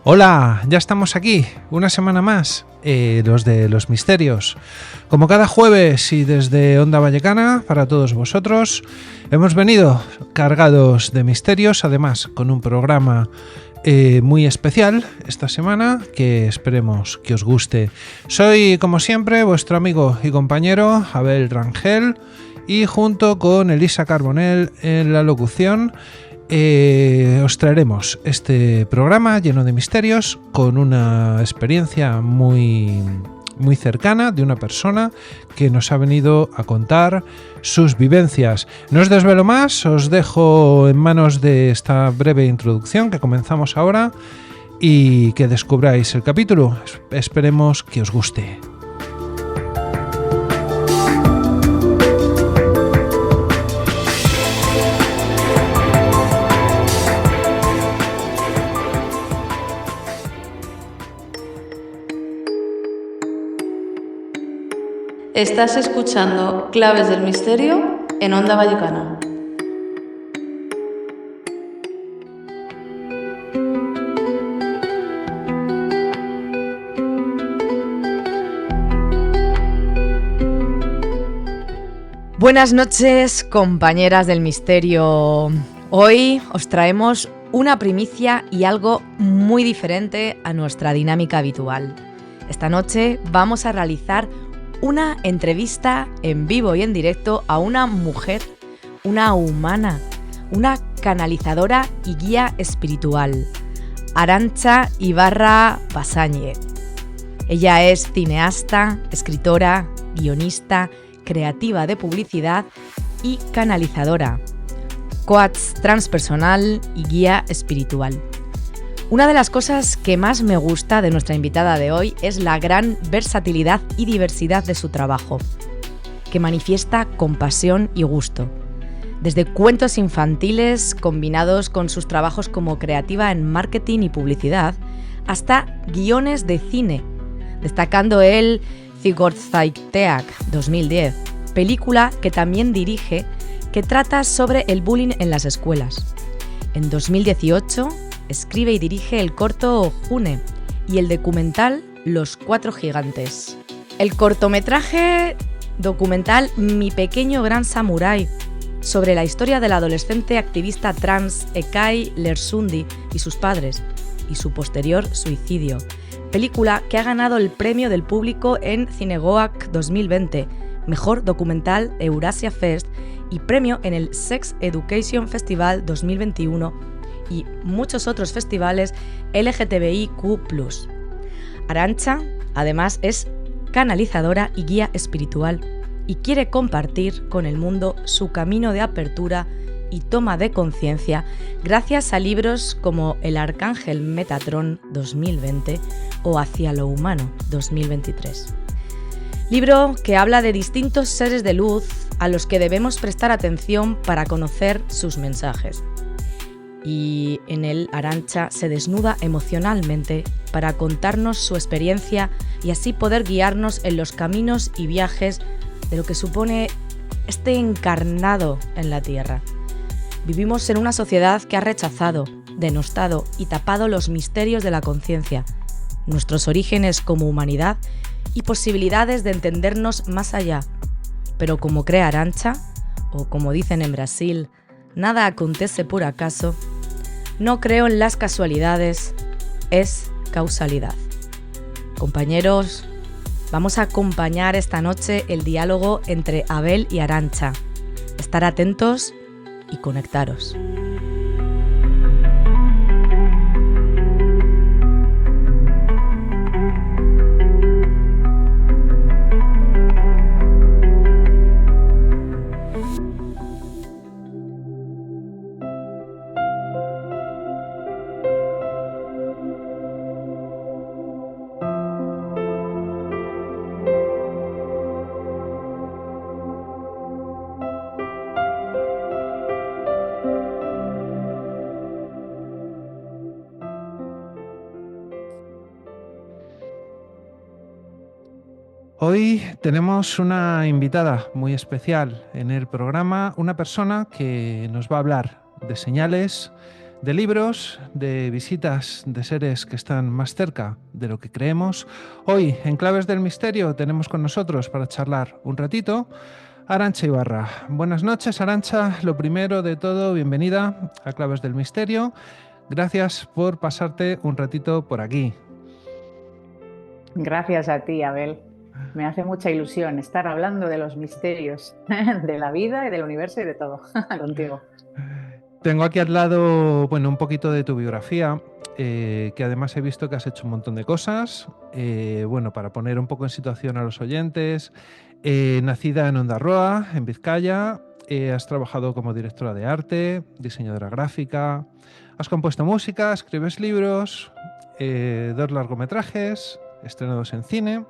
Hola, ya estamos aquí, una semana más, los de los misterios. Como cada jueves y desde Onda Vallecana, para todos vosotros, hemos venido cargados de misterios, además con un programa muy especial esta semana, que esperemos que os guste. Soy, como siempre, vuestro amigo y compañero Abel Rangel, y junto con Elisa Carbonell en la locución, os traeremos este programa lleno de misterios con una experiencia muy cercana de una persona que nos ha venido a contar sus vivencias. No os desvelo más, os dejo en manos de esta breve introducción que comenzamos ahora y que descubráis el capítulo. Esperemos que os guste. Estás escuchando Claves del Misterio en Onda Vallecana. Buenas noches, compañeras del misterio. Hoy os traemos una primicia y algo muy diferente a nuestra dinámica habitual. Esta noche vamos a realizar una entrevista en vivo y en directo a una mujer, una humana, una canalizadora y guía espiritual, Arantxa Ibarra Basáñez. Ella es cineasta, escritora, guionista, creativa de publicidad y canalizadora, coach transpersonal y guía espiritual. Una de las cosas que más me gusta de nuestra invitada de hoy es la gran versatilidad y diversidad de su trabajo, que manifiesta con pasión y gusto. Desde cuentos infantiles combinados con sus trabajos como creativa en marketing y publicidad, hasta guiones de cine, destacando el Zigorzaiteak 2010, película que también dirige, que trata sobre el bullying en las escuelas. En 2018 escribe y dirige el corto June y el documental Los Cuatro Gigantes. El cortometraje documental Mi Pequeño Gran Samurái, sobre la historia del adolescente activista trans Ekai Lersundi y sus padres, y su posterior suicidio. Película que ha ganado el premio del público en Cinegoac 2020, Mejor Documental Eurasia Fest y premio en el Sex Education Festival 2021 y muchos otros festivales LGTBIQ+. Arantxa, además, es canalizadora y guía espiritual y quiere compartir con el mundo su camino de apertura y toma de conciencia gracias a libros como El Arcángel Metatron 2020 o Hacia lo Humano 2023. Libro que habla de distintos seres de luz a los que debemos prestar atención para conocer sus mensajes. Y en él Arantxa se desnuda emocionalmente para contarnos su experiencia y así poder guiarnos en los caminos y viajes de lo que supone este encarnado en la Tierra. Vivimos en una sociedad que ha rechazado, denostado y tapado los misterios de la conciencia, nuestros orígenes como humanidad y posibilidades de entendernos más allá. Pero como cree Arantxa, o como dicen en Brasil, nada acontece por acaso, no creo en las casualidades, es causalidad. Compañeros, vamos a acompañar esta noche el diálogo entre Abel y Arantxa. Estar atentos y conectaros. Hoy tenemos una invitada muy especial en el programa, una persona que nos va a hablar de señales, de libros, de visitas de seres que están más cerca de lo que creemos. Hoy, en Claves del Misterio, tenemos con nosotros para charlar un ratito Arantxa Ibarra. Buenas noches, Arantxa. Lo primero de todo, bienvenida a Claves del Misterio. Gracias por pasarte un ratito por aquí. Gracias a ti, Abel. Me hace mucha ilusión estar hablando de los misterios de la vida y del universo y de todo contigo. Tengo aquí al lado, bueno, un poquito de tu biografía, que además he visto que has hecho un montón de cosas. Bueno, para poner un poco en situación a los oyentes, nacida en Ondarroa, en Vizcaya, has trabajado como directora de arte, diseñadora gráfica, has compuesto música, escribes libros, 2 largometrajes estrenados en cine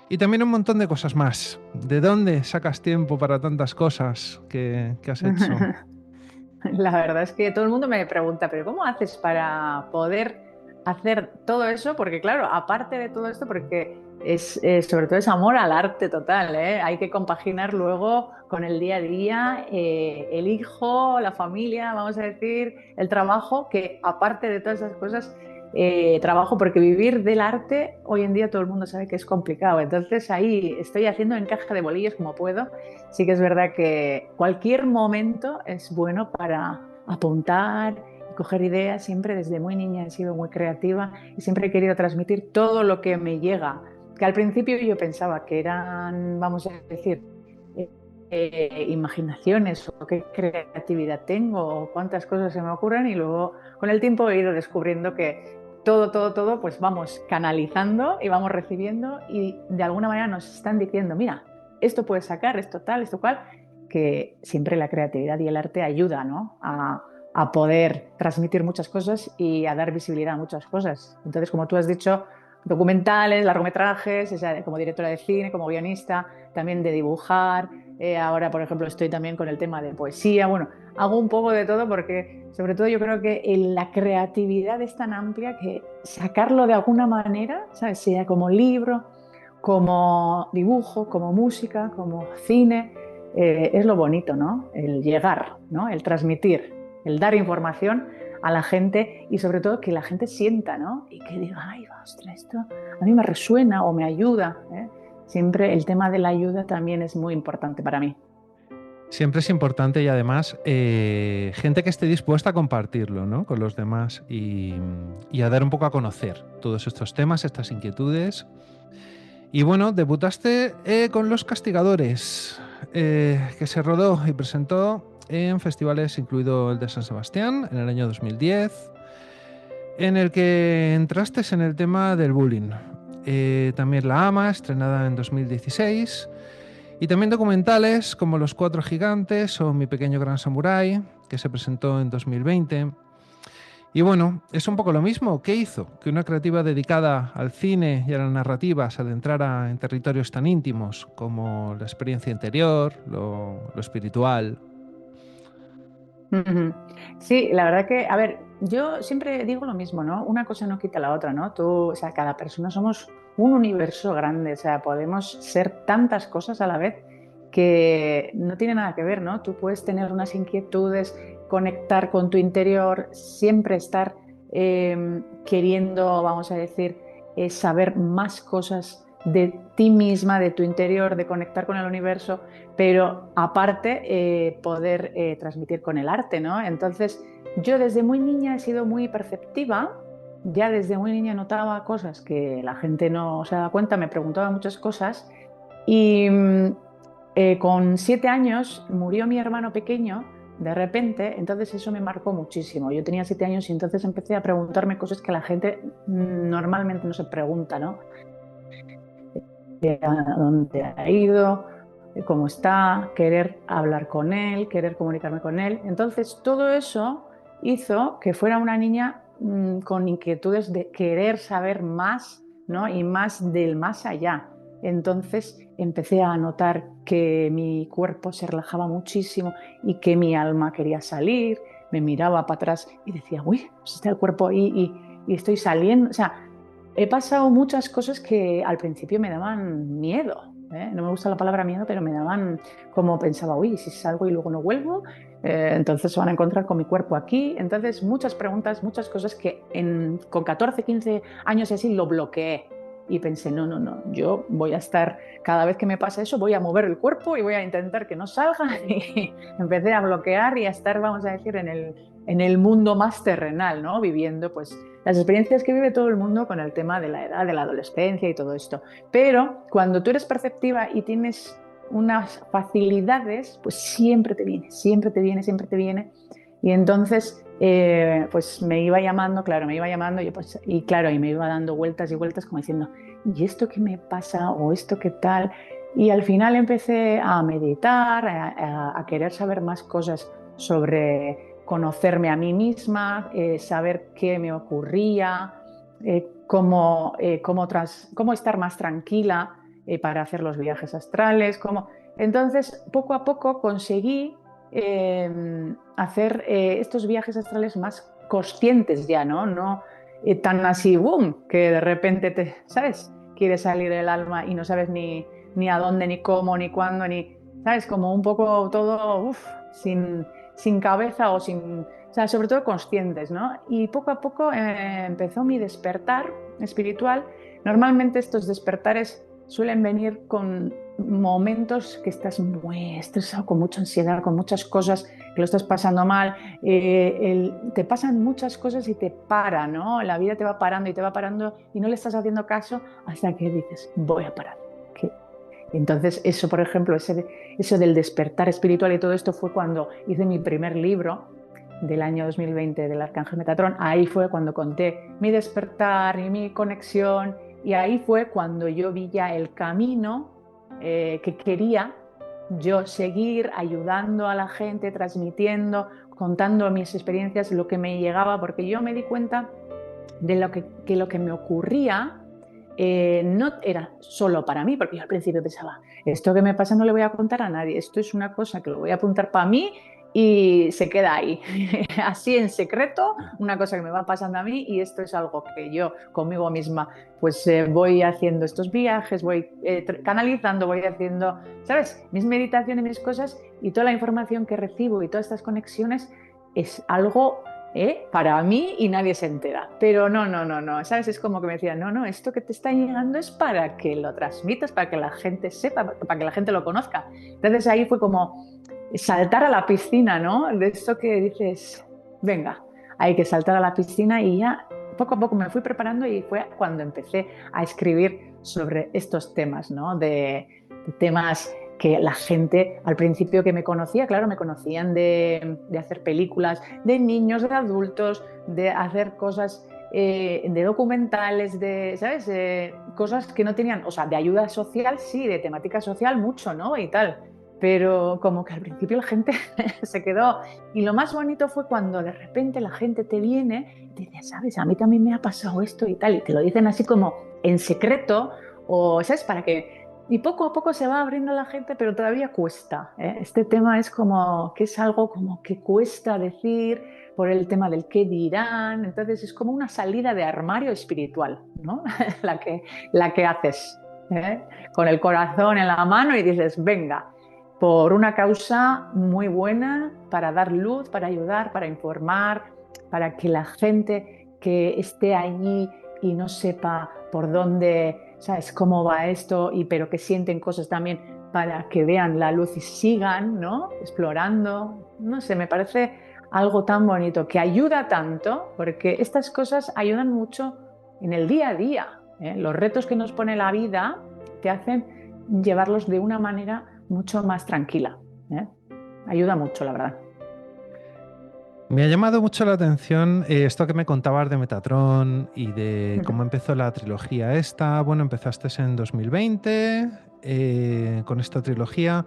y también un montón de cosas más. ¿De dónde sacas tiempo para tantas cosas que has hecho? La verdad es que todo el mundo me pregunta, ¿pero cómo haces para poder hacer todo eso? Porque claro, aparte de todo esto, porque sobre todo es amor al arte total, ¿eh? Hay que compaginar luego con el día a día, el hijo, la familia, vamos a decir, el trabajo, que aparte de todas esas cosas, trabajo, porque vivir del arte hoy en día todo el mundo sabe que es complicado. Entonces ahí estoy haciendo encaje de bolillos como puedo. Sí que es verdad que cualquier momento es bueno para apuntar y coger ideas. Siempre desde muy niña he sido muy creativa y siempre he querido transmitir todo lo que me llega, que al principio yo pensaba que eran, vamos a decir, imaginaciones o qué creatividad tengo o cuántas cosas se me ocurren, y luego con el tiempo he ido descubriendo que todo, pues vamos canalizando y vamos recibiendo, y de alguna manera nos están diciendo, mira, esto puedes sacar, esto tal, esto cual, que siempre la creatividad y el arte ayuda, ¿no? a poder transmitir muchas cosas y a dar visibilidad a muchas cosas. Entonces, como tú has dicho, documentales, largometrajes, o sea, como directora de cine, como guionista, también de dibujar. Ahora, por ejemplo, estoy también con el tema de poesía. Bueno, hago un poco de todo porque, sobre todo, yo creo que la creatividad es tan amplia que sacarlo de alguna manera, ¿sabes? Sea como libro, como dibujo, como música, como cine, es lo bonito, ¿no? El llegar, ¿no? El transmitir, el dar información a la gente y sobre todo que la gente sienta, ¿no? Y que diga, ay, ostras, esto a mí me resuena o me ayuda, ¿eh? Siempre el tema de la ayuda también es muy importante para mí. Siempre es importante y además gente que esté dispuesta a compartirlo, ¿no? Con los demás y a dar un poco a conocer todos estos temas, estas inquietudes. Y bueno, debutaste con Los Castigadores, que se rodó y presentó en festivales, incluido el de San Sebastián, en el año 2010, en el que entraste en el tema del bullying. También La Ama, estrenada en 2016, y también documentales como Los Cuatro Gigantes o Mi Pequeño Gran Samurái, que se presentó en 2020. Y bueno, es un poco lo mismo. ¿Qué hizo que una creativa dedicada al cine y a la narrativa se adentrara en territorios tan íntimos como la experiencia interior, lo espiritual? Sí, la verdad que, a ver, yo siempre digo lo mismo, ¿no? Una cosa no quita la otra, ¿no? Tú, o sea, cada persona somos un universo grande, o sea, podemos ser tantas cosas a la vez que no tiene nada que ver, ¿no? Tú puedes tener unas inquietudes, conectar con tu interior, siempre estar queriendo, vamos a decir, saber más cosas de ti misma, de tu interior, de conectar con el universo, pero aparte poder transmitir con el arte, ¿no? Entonces, yo desde muy niña he sido muy perceptiva, ya desde muy niña notaba cosas que la gente no se daba cuenta, me preguntaba muchas cosas, y con 7 años murió mi hermano pequeño de repente, entonces eso me marcó muchísimo. Yo tenía 7 años y entonces empecé a preguntarme cosas que la gente normalmente no se pregunta, ¿no? A dónde ha ido, cómo está, querer hablar con él, querer comunicarme con él. Entonces, todo eso hizo que fuera una niña con inquietudes de querer saber más, ¿no? Y más del más allá. Entonces empecé a notar que mi cuerpo se relajaba muchísimo y que mi alma quería salir. Me miraba para atrás y decía, uy, pues está el cuerpo ahí y estoy saliendo. O sea, he pasado muchas cosas que al principio me daban miedo, ¿eh? No me gusta la palabra miedo, pero me daban, como pensaba, uy, si salgo y luego no vuelvo, entonces se van a encontrar con mi cuerpo aquí. Entonces, muchas preguntas, muchas cosas que con 14, 15 años y así lo bloqueé. Y pensé, no, no, no, yo voy a estar, cada vez que me pasa eso, voy a mover el cuerpo y voy a intentar que no salga. Y empecé a bloquear y a estar, vamos a decir, en el mundo más terrenal, ¿no? Viviendo pues las experiencias que vive todo el mundo con el tema de la edad, de la adolescencia y todo esto. Pero cuando tú eres perceptiva y tienes unas facilidades, pues siempre te viene, siempre te viene, siempre te viene. Y entonces, pues me iba llamando, claro, me iba llamando y claro, y me iba dando vueltas y vueltas como diciendo, ¿y esto qué me pasa? ¿O esto qué tal? Y al final empecé a meditar, a querer saber más cosas sobre conocerme a mí misma, saber qué me ocurría, cómo estar más tranquila para hacer los viajes astrales. Entonces, poco a poco conseguí hacer estos viajes astrales más conscientes ya, ¿no? No tan así, boom, que de repente ¿sabes? Quiere salir el alma y no sabes ni a dónde, ni cómo, ni cuándo, ni, ¿sabes? Como un poco todo, sin cabeza o sea, sobre todo conscientes, ¿no? Y poco a poco empezó mi despertar espiritual. Normalmente estos despertares suelen venir con momentos que estás muy estresado, con mucha ansiedad, con muchas cosas, que lo estás pasando mal, te pasan muchas cosas y te para, ¿no? La vida te va parando y te va parando y no le estás haciendo caso hasta que dices, voy a parar. Entonces eso, por ejemplo, eso del despertar espiritual y todo esto fue cuando hice mi primer libro del año 2020 del Arcángel Metatrón. Ahí fue cuando conté mi despertar y mi conexión, y ahí fue cuando yo vi ya el camino que quería yo seguir ayudando a la gente, transmitiendo, contando mis experiencias, lo que me llegaba, porque yo me di cuenta de lo que me ocurría no era solo para mí, porque yo al principio pensaba, esto que me pasa no le voy a contar a nadie, esto es una cosa que lo voy a apuntar para mí y se queda ahí, así en secreto, una cosa que me va pasando a mí, y esto es algo que yo conmigo misma pues voy haciendo estos viajes, voy canalizando, voy haciendo, ¿sabes? Mis meditaciones, mis cosas, y toda la información que recibo y todas estas conexiones es algo para mí y nadie se entera. Pero no, ¿sabes? Es como que me decían, no, esto que te está llegando es para que lo transmitas, para que la gente sepa, para que la gente lo conozca. Entonces ahí fue como saltar a la piscina, ¿no? De esto que dices, venga, hay que saltar a la piscina, y ya poco a poco me fui preparando y fue cuando empecé a escribir sobre estos temas, ¿no? De temas que la gente al principio que me conocía, claro, me conocían de hacer películas de niños, de adultos, de hacer cosas de documentales, ¿sabes? Cosas que no tenían, o sea, de ayuda social, sí, de temática social mucho, ¿no? Y tal. Pero como que al principio la gente se quedó. Y lo más bonito fue cuando de repente la gente te viene y te dice, ¿sabes? A mí también me ha pasado esto y tal. Y te lo dicen así como en secreto, o, ¿sabes? Para que... Y poco a poco se va abriendo la gente, pero todavía cuesta, ¿eh? Este tema es como que es algo como que cuesta decir por el tema del qué dirán. Entonces es como una salida de armario espiritual, ¿no? la que haces, ¿eh? Con el corazón en la mano y dices, venga, por una causa muy buena, para dar luz, para ayudar, para informar, para que la gente que esté allí y no sepa por dónde, ¿sabes?, cómo va esto, pero que sienten cosas también, para que vean la luz y sigan, ¿no?, explorando. No sé, me parece algo tan bonito, que ayuda tanto, porque estas cosas ayudan mucho en el día a día, ¿eh? Los retos que nos pone la vida te hacen llevarlos de una manera mucho más tranquila, ¿eh? Ayuda mucho, la verdad. Me ha llamado mucho la atención esto que me contabas de Metatrón y de cómo empezó la trilogía esta. Bueno, empezaste en 2020 con esta trilogía.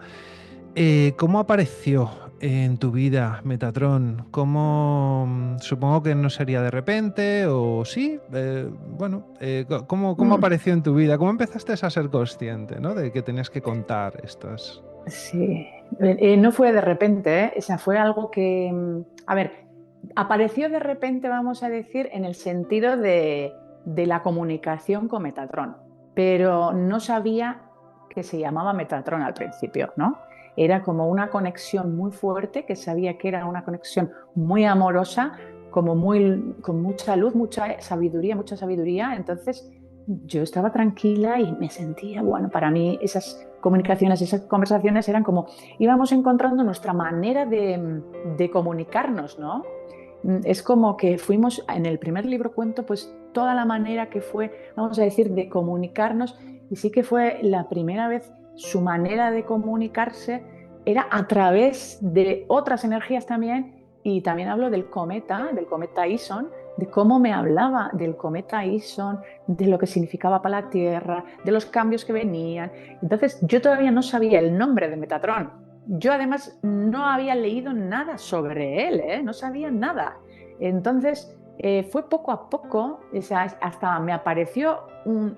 ¿Cómo apareció en tu vida Metatrón? Supongo que no sería de repente, o sí. ¿Cómo apareció en tu vida? ¿Cómo empezaste a ser consciente, ¿no?, de que tenías que contar estas? Sí, no fue de repente, ¿eh? O sea, fue algo que, a ver, apareció de repente, vamos a decir, en el sentido de la comunicación con Metatrón, pero no sabía que se llamaba Metatron al principio, ¿no? Era como una conexión muy fuerte, que sabía que era una conexión muy amorosa, como con mucha luz, mucha sabiduría. Entonces yo estaba tranquila y me sentía, bueno, para mí esas comunicaciones, esas conversaciones eran como, íbamos encontrando nuestra manera de comunicarnos, ¿no? Es como que fuimos, en el primer libro cuento, pues toda la manera que fue, vamos a decir, de comunicarnos, y sí que fue la primera vez su manera de comunicarse era a través de otras energías también, y también hablo del cometa Ison, de cómo me hablaba del cometa Ison, de lo que significaba para la Tierra, de los cambios que venían. Entonces yo todavía no sabía el nombre de Metatron. Yo además no había leído nada sobre él, ¿eh? No sabía nada. Entonces fue poco a poco, o sea, hasta me apareció una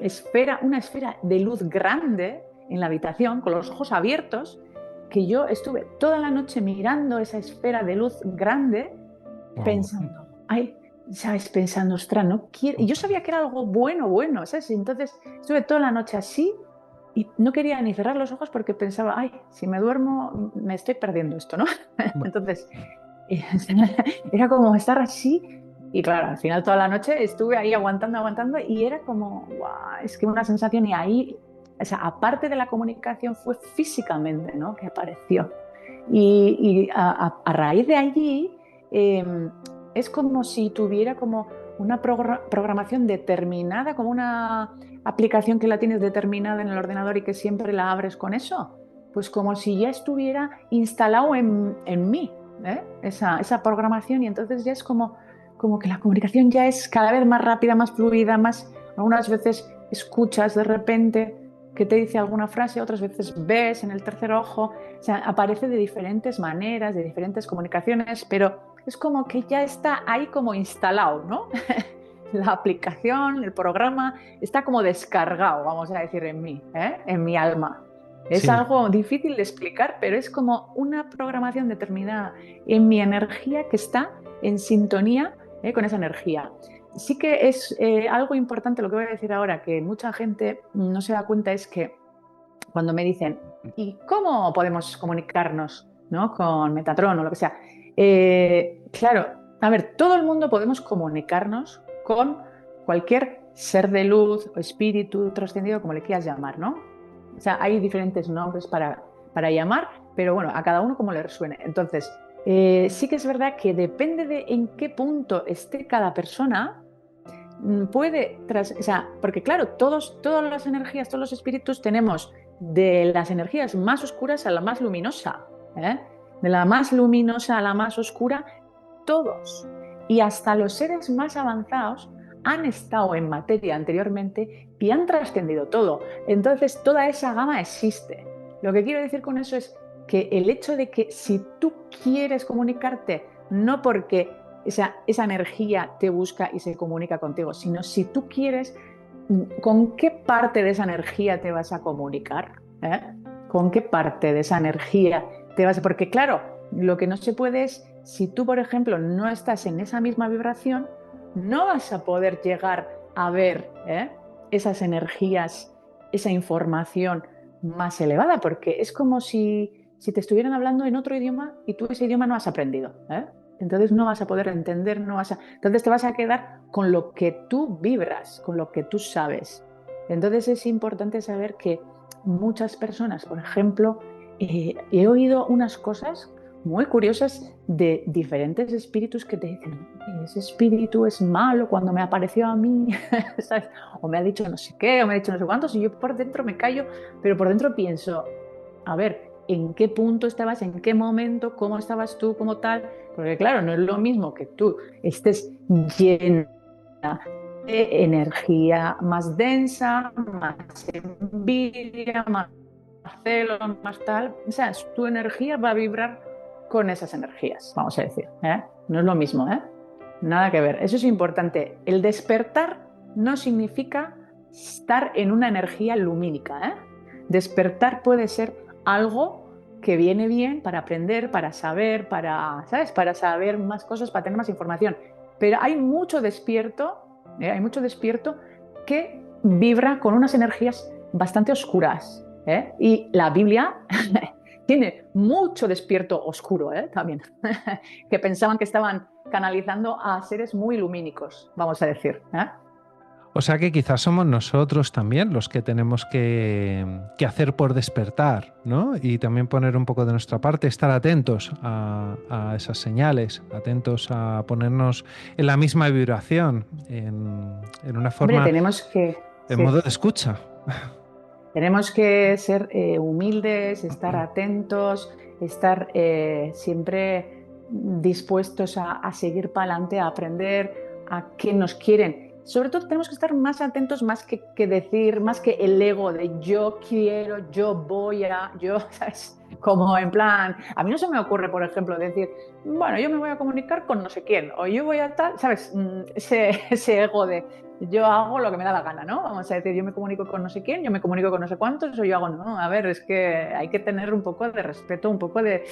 esfera de luz grande en la habitación, con los ojos abiertos, que yo estuve toda la noche mirando esa esfera de luz grande, pensando, ay, ¿sabes? Pensando, ostras, no quiero. Y yo sabía que era algo bueno, ¿sabes? Entonces estuve toda la noche así y no quería ni cerrar los ojos porque pensaba, ay, si me duermo me estoy perdiendo esto, ¿no? Entonces era como estar así. Y claro, al final toda la noche estuve ahí aguantando y era como, wow, es que una sensación. Y ahí, o sea, aparte de la comunicación, fue físicamente, ¿no?, que apareció. Y a raíz de allí es como si tuviera como una programación determinada, como una aplicación que la tienes determinada en el ordenador y que siempre la abres con eso. Pues como si ya estuviera instalado en mí, ¿eh? Esa programación, y entonces ya es como que la comunicación ya es cada vez más rápida, más fluida, más. Algunas veces escuchas de repente que te dice alguna frase, otras veces ves en el tercer ojo, o sea, aparece de diferentes maneras, de diferentes comunicaciones, pero es como que ya está ahí como instalado, ¿no? La aplicación, el programa, está como descargado, vamos a decir, en mí, ¿eh? En mi alma. Es Sí. algo difícil de explicar, pero es como una programación determinada en mi energía que está en sintonía con esa energía. Sí que es algo importante lo que voy a decir ahora, que mucha gente no se da cuenta, es que cuando me dicen, ¿y cómo podemos comunicarnos, ¿no?, con Metatron o lo que sea? Claro, a ver, todo el mundo podemos comunicarnos con cualquier ser de luz o espíritu trascendido, como le quieras llamar, ¿no? O sea, hay diferentes nombres para llamar, pero bueno, a cada uno como le resuene. Entonces, sí que es verdad que depende de en qué punto esté cada persona, puede, o sea, porque claro, todas las energías, todos los espíritus tenemos de las energías más oscuras a la más luminosa, ¿eh? De la más luminosa a la más oscura, todos. Y hasta los seres más avanzados han estado en materia anteriormente y han trascendido todo. Entonces, toda esa gama existe. Lo que quiero decir con eso es que el hecho de que si tú quieres comunicarte, no porque esa energía te busca y se comunica contigo, sino si tú quieres, ¿con qué parte de esa energía te vas a comunicar? ¿Eh? ¿Con qué parte de esa energía te vas a...? Porque claro, lo que no se puede es, si tú, por ejemplo, no estás en esa misma vibración, no vas a poder llegar a ver esas energías, esa información más elevada, porque es como si te estuvieran hablando en otro idioma y tú ese idioma no has aprendido, ¿eh? Entonces no vas a poder entender, entonces te vas a quedar con lo que tú vibras, con lo que tú sabes. Entonces es importante saber que muchas personas, por ejemplo, he oído unas cosas muy curiosas de diferentes espíritus que te dicen, ese espíritu es malo cuando me apareció a mí, ¿sabes? O me ha dicho no sé qué, o me ha dicho no sé cuántos, y yo por dentro me callo, pero por dentro pienso, a ver, ¿en qué punto estabas? ¿En qué momento? ¿Cómo estabas tú? ¿Cómo tal? Porque claro, no es lo mismo que tú estés llena de energía más densa, más envidia, más celos, más tal. O sea, tu energía va a vibrar con esas energías, vamos a decir, ¿eh? No es lo mismo, ¿eh? Nada que ver. Eso es importante. El despertar no significa estar en una energía lumínica, ¿eh? Despertar puede ser algo que viene bien para aprender, para saber, ¿sabes? Para saber más cosas, para tener más información. Pero hay mucho despierto que vibra con unas energías bastante oscuras. Y la Biblia tiene mucho despierto oscuro, también, que pensaban que estaban canalizando a seres muy lumínicos, vamos a decir. O sea que quizás somos nosotros también los que tenemos que hacer por despertar, ¿no? Y también poner un poco de nuestra parte, estar atentos a esas señales, atentos a ponernos en la misma vibración, en una forma, Hombre, tenemos que... en sí. modo de escucha. Tenemos que ser humildes, estar atentos, estar siempre dispuestos a seguir para adelante, a aprender a qué nos quieren. Sobre todo tenemos que estar más atentos, más que decir, más que el ego de yo quiero, yo voy a, yo, ¿sabes? Como en plan, a mí no se me ocurre, por ejemplo, decir, bueno, yo me voy a comunicar con no sé quién, o yo voy a tal, ¿sabes? Ese ego de yo hago lo que me da la gana, ¿no? Vamos a decir, yo me comunico con no sé quién, yo me comunico con no sé cuántos, o yo hago, no, a ver, es que hay que tener un poco de respeto, un poco de...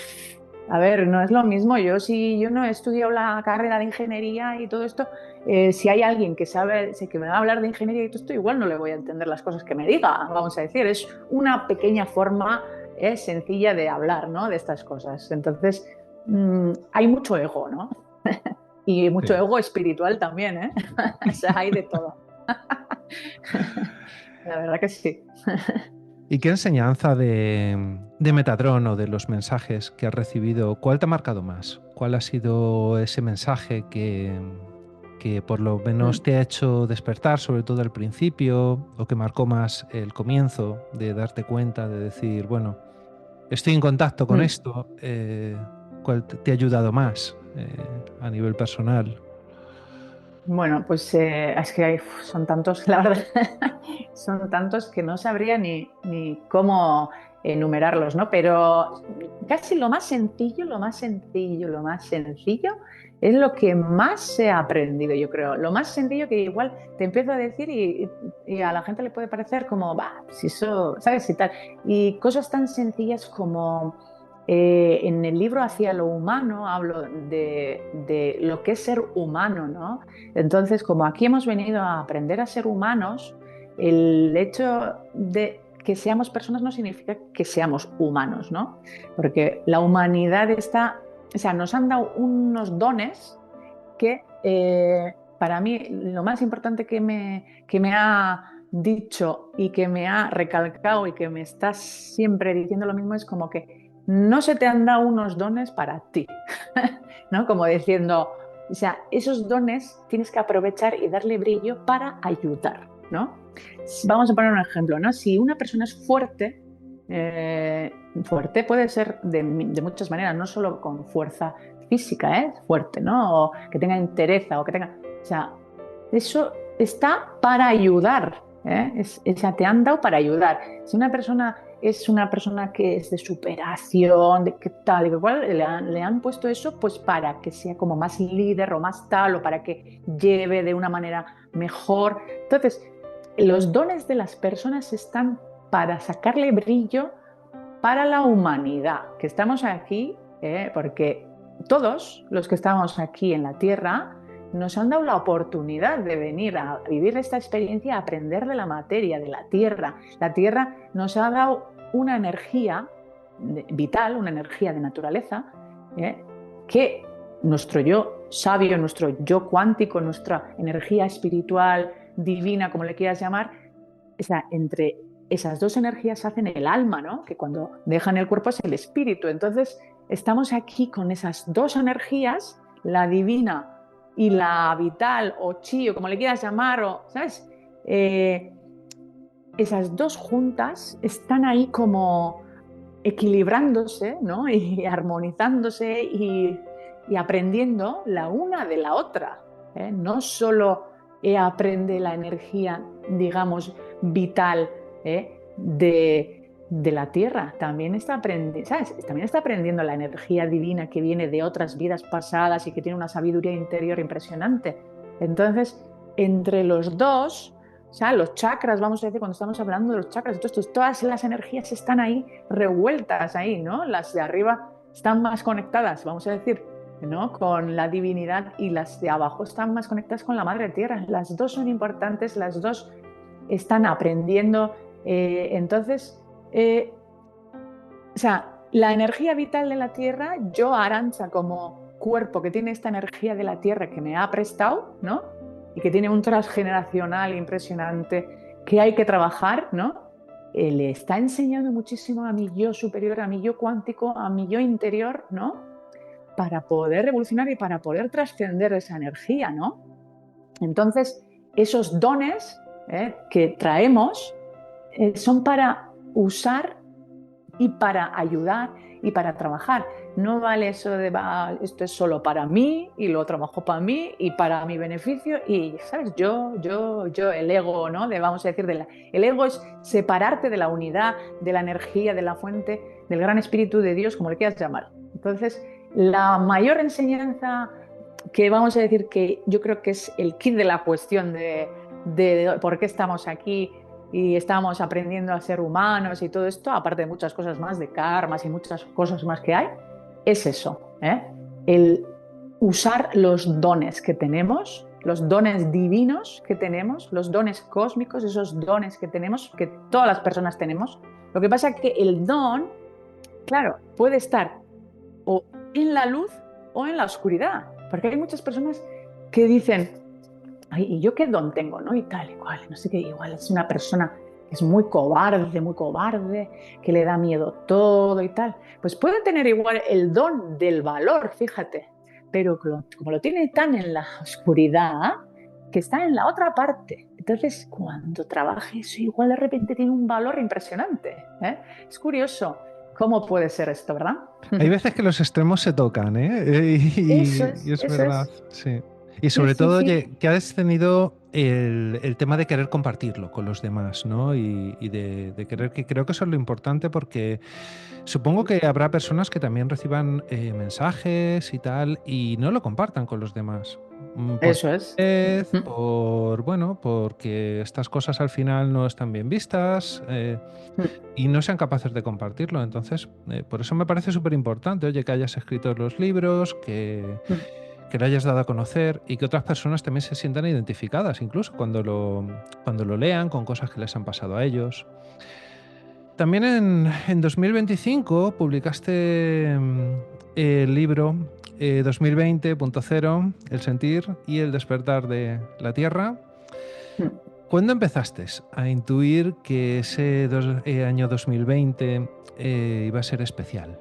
A ver, no es lo mismo. Si yo no he estudiado la carrera de ingeniería y todo esto, si hay alguien que sabe, que me va a hablar de ingeniería y todo esto, igual no le voy a entender las cosas que me diga, vamos a decir. Es una pequeña forma sencilla de hablar, ¿no? De estas cosas. Entonces, hay mucho ego, ¿no? Y mucho ego espiritual también, ¿eh? O sea, hay de todo. La verdad que sí. ¿Y qué enseñanza de Metatron o de los mensajes que has recibido, cuál te ha marcado más? ¿Cuál ha sido ese mensaje que por lo menos te ha hecho despertar, sobre todo al principio, o que marcó más el comienzo de darte cuenta, de decir, bueno, estoy en contacto con esto? ¿Cuál te ha ayudado más a nivel personal? Bueno, pues es que son tantos, la verdad, son tantos que no sabría ni cómo enumerarlos, ¿no? Pero casi lo más sencillo, lo más sencillo, lo más sencillo es lo que más he aprendido, yo creo. Lo más sencillo que igual te empiezo a decir y a la gente le puede parecer como, va, si eso, ¿sabes? Y tal. Y cosas tan sencillas como... en el libro Hacia lo humano hablo de lo que es ser humano, ¿no? Entonces, como aquí hemos venido a aprender a ser humanos, el hecho de que seamos personas no significa que seamos humanos, ¿no? Porque la humanidad está, o sea, nos han dado unos dones que para mí lo más importante que me ha dicho y que me ha recalcado y que me está siempre diciendo lo mismo es como que no se te han dado unos dones para ti, ¿no? Como diciendo, o sea, esos dones tienes que aprovechar y darle brillo para ayudar, ¿no? Vamos a poner un ejemplo, ¿no? Si una persona es fuerte, fuerte puede ser de muchas maneras, no solo con fuerza física, fuerte, ¿no? O que tenga entereza o que tenga... O sea, eso está para ayudar, o sea, te han dado para ayudar. Si una persona es una persona que es de superación, de qué tal, de qué cual, le han puesto eso pues para que sea como más líder o más tal, o para que lleve de una manera mejor. Entonces, los dones de las personas están para sacarle brillo para la humanidad, que estamos aquí, porque todos los que estamos aquí en la Tierra nos han dado la oportunidad de venir a vivir esta experiencia, a aprender de la materia, de la Tierra. La Tierra nos ha dado una energía vital, una energía de naturaleza, que nuestro yo sabio, nuestro yo cuántico, nuestra energía espiritual, divina, como le quieras llamar, o sea, entre esas dos energías hacen el alma, ¿no? Que cuando dejan el cuerpo es el espíritu. Entonces, estamos aquí con esas dos energías, la divina y la vital o chi, o como le quieras llamar, o, ¿sabes? Esas dos juntas están ahí como equilibrándose, ¿no? Y armonizándose y aprendiendo la una de la otra, ¿eh? No solo aprende la energía, digamos, vital de la Tierra, también está aprendiendo, ¿sabes? También está aprendiendo la energía divina que viene de otras vidas pasadas y que tiene una sabiduría interior impresionante. Entonces, entre los dos, o sea, los chakras, vamos a decir, cuando estamos hablando de los chakras, todas las energías están ahí revueltas ahí, ¿no? Las de arriba están más conectadas, vamos a decir, ¿no? Con la divinidad, y las de abajo están más conectadas con la Madre Tierra. Las dos son importantes, las dos están aprendiendo. Entonces, Eh, o sea, la energía vital de la Tierra, yo, Arantxa, como cuerpo que tiene esta energía de la Tierra que me ha prestado, ¿no? Y que tiene un transgeneracional impresionante que hay que trabajar, ¿no? Le está enseñando muchísimo a mi yo superior, a mi yo cuántico, a mi yo interior, ¿no? Para poder revolucionar y para poder trascender esa energía, ¿no? Entonces, esos dones que traemos son para usar y para ayudar y para trabajar. No vale eso de esto es solo para mí y lo trabajo para mí y para mi beneficio y, ¿sabes? Yo, el ego, ¿no? Vamos a decir, el ego es separarte de la unidad, de la energía, de la fuente, del gran espíritu de Dios, como le quieras llamar. Entonces, la mayor enseñanza que vamos a decir que yo creo que es el kit de la cuestión de por qué estamos aquí y estamos aprendiendo a ser humanos y todo esto, aparte de muchas cosas más, de karmas y muchas cosas más que hay, es eso, el usar los dones que tenemos, los dones divinos que tenemos, los dones cósmicos, esos dones que tenemos, que todas las personas tenemos. Lo que pasa es que el don, claro, puede estar o en la luz o en la oscuridad, porque hay muchas personas que dicen, ay, ¿y yo qué don tengo? ¿No? Y tal y cual, no sé qué, igual es una persona que es muy cobarde, que le da miedo todo y tal. Pues puede tener igual el don del valor, fíjate, pero como lo tiene tan en la oscuridad, que está en la otra parte. Entonces, cuando trabaje eso, igual de repente tiene un valor impresionante. Es curioso cómo puede ser esto, ¿verdad? Hay veces que los extremos se tocan, ¿eh? Y es eso verdad, es. sí. Y Sí, sobre sí, todo, sí. oye, que has tenido el tema de querer compartirlo con los demás, ¿no? Y de querer, que creo que eso es lo importante porque supongo que habrá personas que también reciban mensajes y tal y no lo compartan con los demás. Por Eso es. timidez, por, bueno, porque estas cosas al final no están bien vistas y no sean capaces de compartirlo. Entonces, por eso me parece súper importante, oye, que hayas escrito los libros, que lo hayas dado a conocer y que otras personas también se sientan identificadas, incluso cuando lo lean, con cosas que les han pasado a ellos. También en 2025 publicaste el libro 2020.0, El sentir y el despertar de la Tierra. ¿Cuándo empezaste a intuir que ese año 2020 iba a ser especial?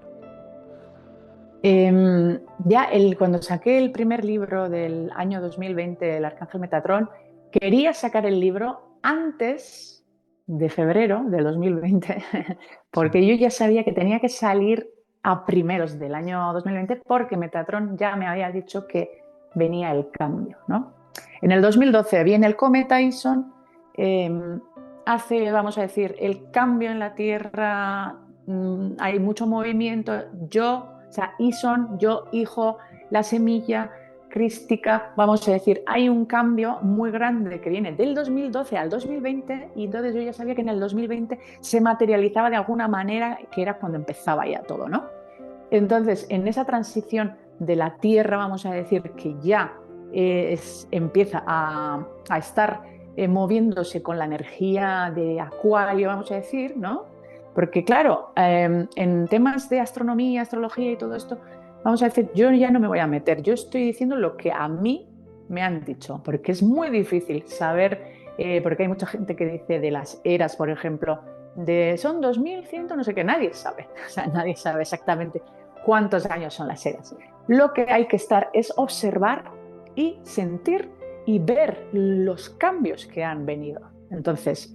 Cuando saqué el primer libro del año 2020, El Arcángel Metatrón, quería sacar el libro antes de febrero del 2020, porque Sí. yo ya sabía que tenía que salir a primeros del año 2020 porque Metatrón ya me había dicho que venía el cambio, ¿no? En el 2012 viene el cometa Ison, hace, vamos a decir, el cambio en la Tierra, hay mucho movimiento, o sea, Ison, yo, hijo, la semilla crística, vamos a decir, hay un cambio muy grande que viene del 2012 al 2020 y entonces yo ya sabía que en el 2020 se materializaba de alguna manera, que era cuando empezaba ya todo, ¿no? Entonces, en esa transición de la Tierra, vamos a decir, que ya empieza a estar moviéndose con la energía de Acuario, vamos a decir, ¿no? Porque claro, en temas de astronomía, astrología y todo esto, vamos a decir, yo ya no me voy a meter, yo estoy diciendo lo que a mí me han dicho, porque es muy difícil saber, porque hay mucha gente que dice de las eras, por ejemplo, son 2100, no sé qué, nadie sabe, o sea, nadie sabe exactamente cuántos años son las eras. Lo que hay que estar es observar y sentir y ver los cambios que han venido. Entonces,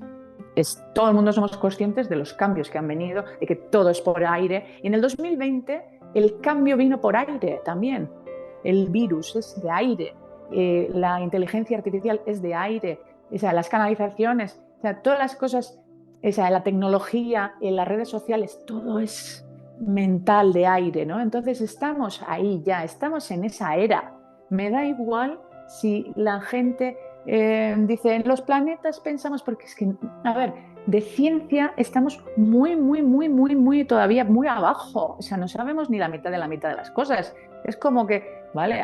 todo el mundo somos conscientes de los cambios que han venido, de que todo es por aire. Y en el 2020 el cambio vino por aire también. El virus es de aire, la inteligencia artificial es de aire, o sea, las canalizaciones, o sea, todas las cosas, o sea, la tecnología, en las redes sociales, todo es mental de aire, ¿no? Entonces estamos ahí ya, estamos en esa era. Me da igual si la gente dice, en los planetas pensamos, porque es que, a ver, de ciencia estamos muy todavía muy abajo, o sea, no sabemos ni la mitad de las cosas. Es como que ¿vale?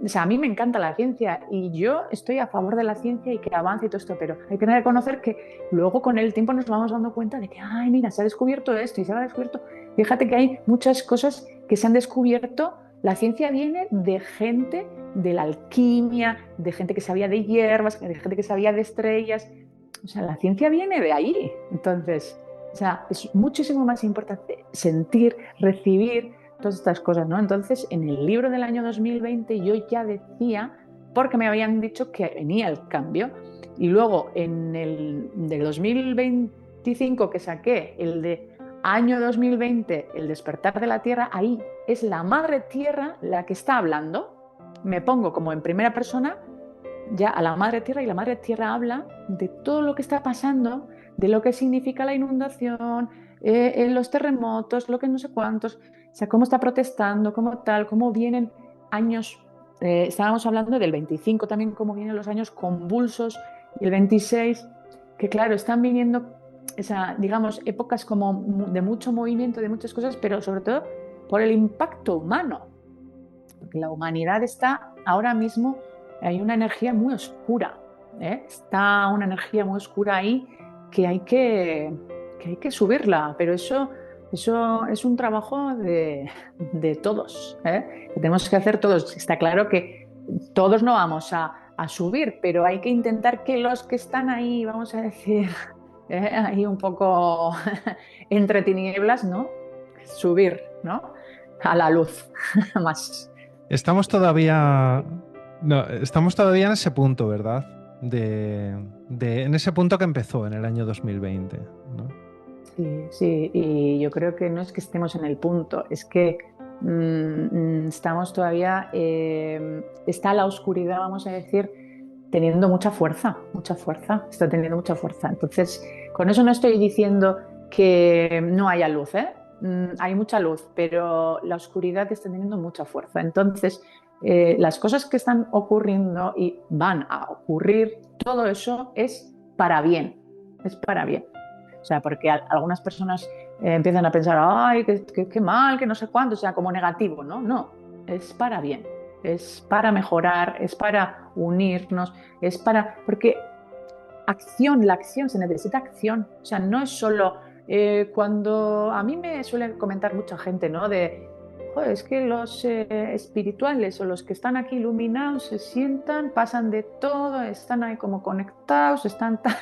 O sea, a mí me encanta la ciencia y yo estoy a favor de la ciencia y que avance y todo esto, pero hay que reconocer que luego con el tiempo nos vamos dando cuenta de que, ay, mira, se ha descubierto esto y se ha descubierto. Fíjate que hay muchas cosas que se han descubierto. La ciencia viene de gente de la alquimia, de gente que sabía de hierbas, de gente que sabía de estrellas. O sea, la ciencia viene de ahí. Entonces, o sea, es muchísimo más importante sentir, recibir todas estas cosas, ¿no? Entonces, en el libro del año 2020 yo ya decía, porque me habían dicho que venía el cambio, y luego en el del 2025 que saqué, el de año 2020, el despertar de la Tierra, ahí es la Madre Tierra la que está hablando. Me pongo como en primera persona ya a la Madre Tierra y la Madre Tierra habla de todo lo que está pasando, de lo que significa la inundación, los terremotos, lo que no sé cuántos, o sea, cómo está protestando, cómo tal, cómo vienen años, estábamos hablando del 25 también, cómo vienen los años convulsos, y el 26, que claro, están viniendo, o sea, digamos, épocas como de mucho movimiento, de muchas cosas, pero sobre todo por el impacto humano, porque la humanidad está ahora mismo, hay una energía muy oscura, está una energía muy oscura ahí que hay que subirla, pero eso es un trabajo de todos, que tenemos que hacer todos. Está claro que todos no vamos a subir, pero hay que intentar que los que están ahí, vamos a decir, ahí un poco entre tinieblas, ¿no? Subir, ¿no? A la luz más. Estamos todavía... No, estamos todavía en ese punto, ¿verdad? En ese punto que empezó en el año 2020, ¿no? Sí, sí, y yo creo que no es que estemos en el punto, es que estamos todavía, está la oscuridad, vamos a decir, teniendo mucha fuerza, está teniendo mucha fuerza. Entonces, con eso no estoy diciendo que no haya luz, ¿eh? Hay mucha luz, pero la oscuridad está teniendo mucha fuerza. Entonces, las cosas que están ocurriendo y van a ocurrir, todo eso es para bien, es para bien. O sea, porque algunas personas empiezan a pensar, ay, qué mal, que no sé cuánto, o sea, como negativo, ¿no? No, es para bien, es para mejorar, es para unirnos, es para... Porque la acción, se necesita acción. O sea, no es solo cuando... A mí me suele comentar mucha gente, ¿no? Joder, es que los espirituales o los que están aquí iluminados se sientan, pasan de todo, están ahí como conectados,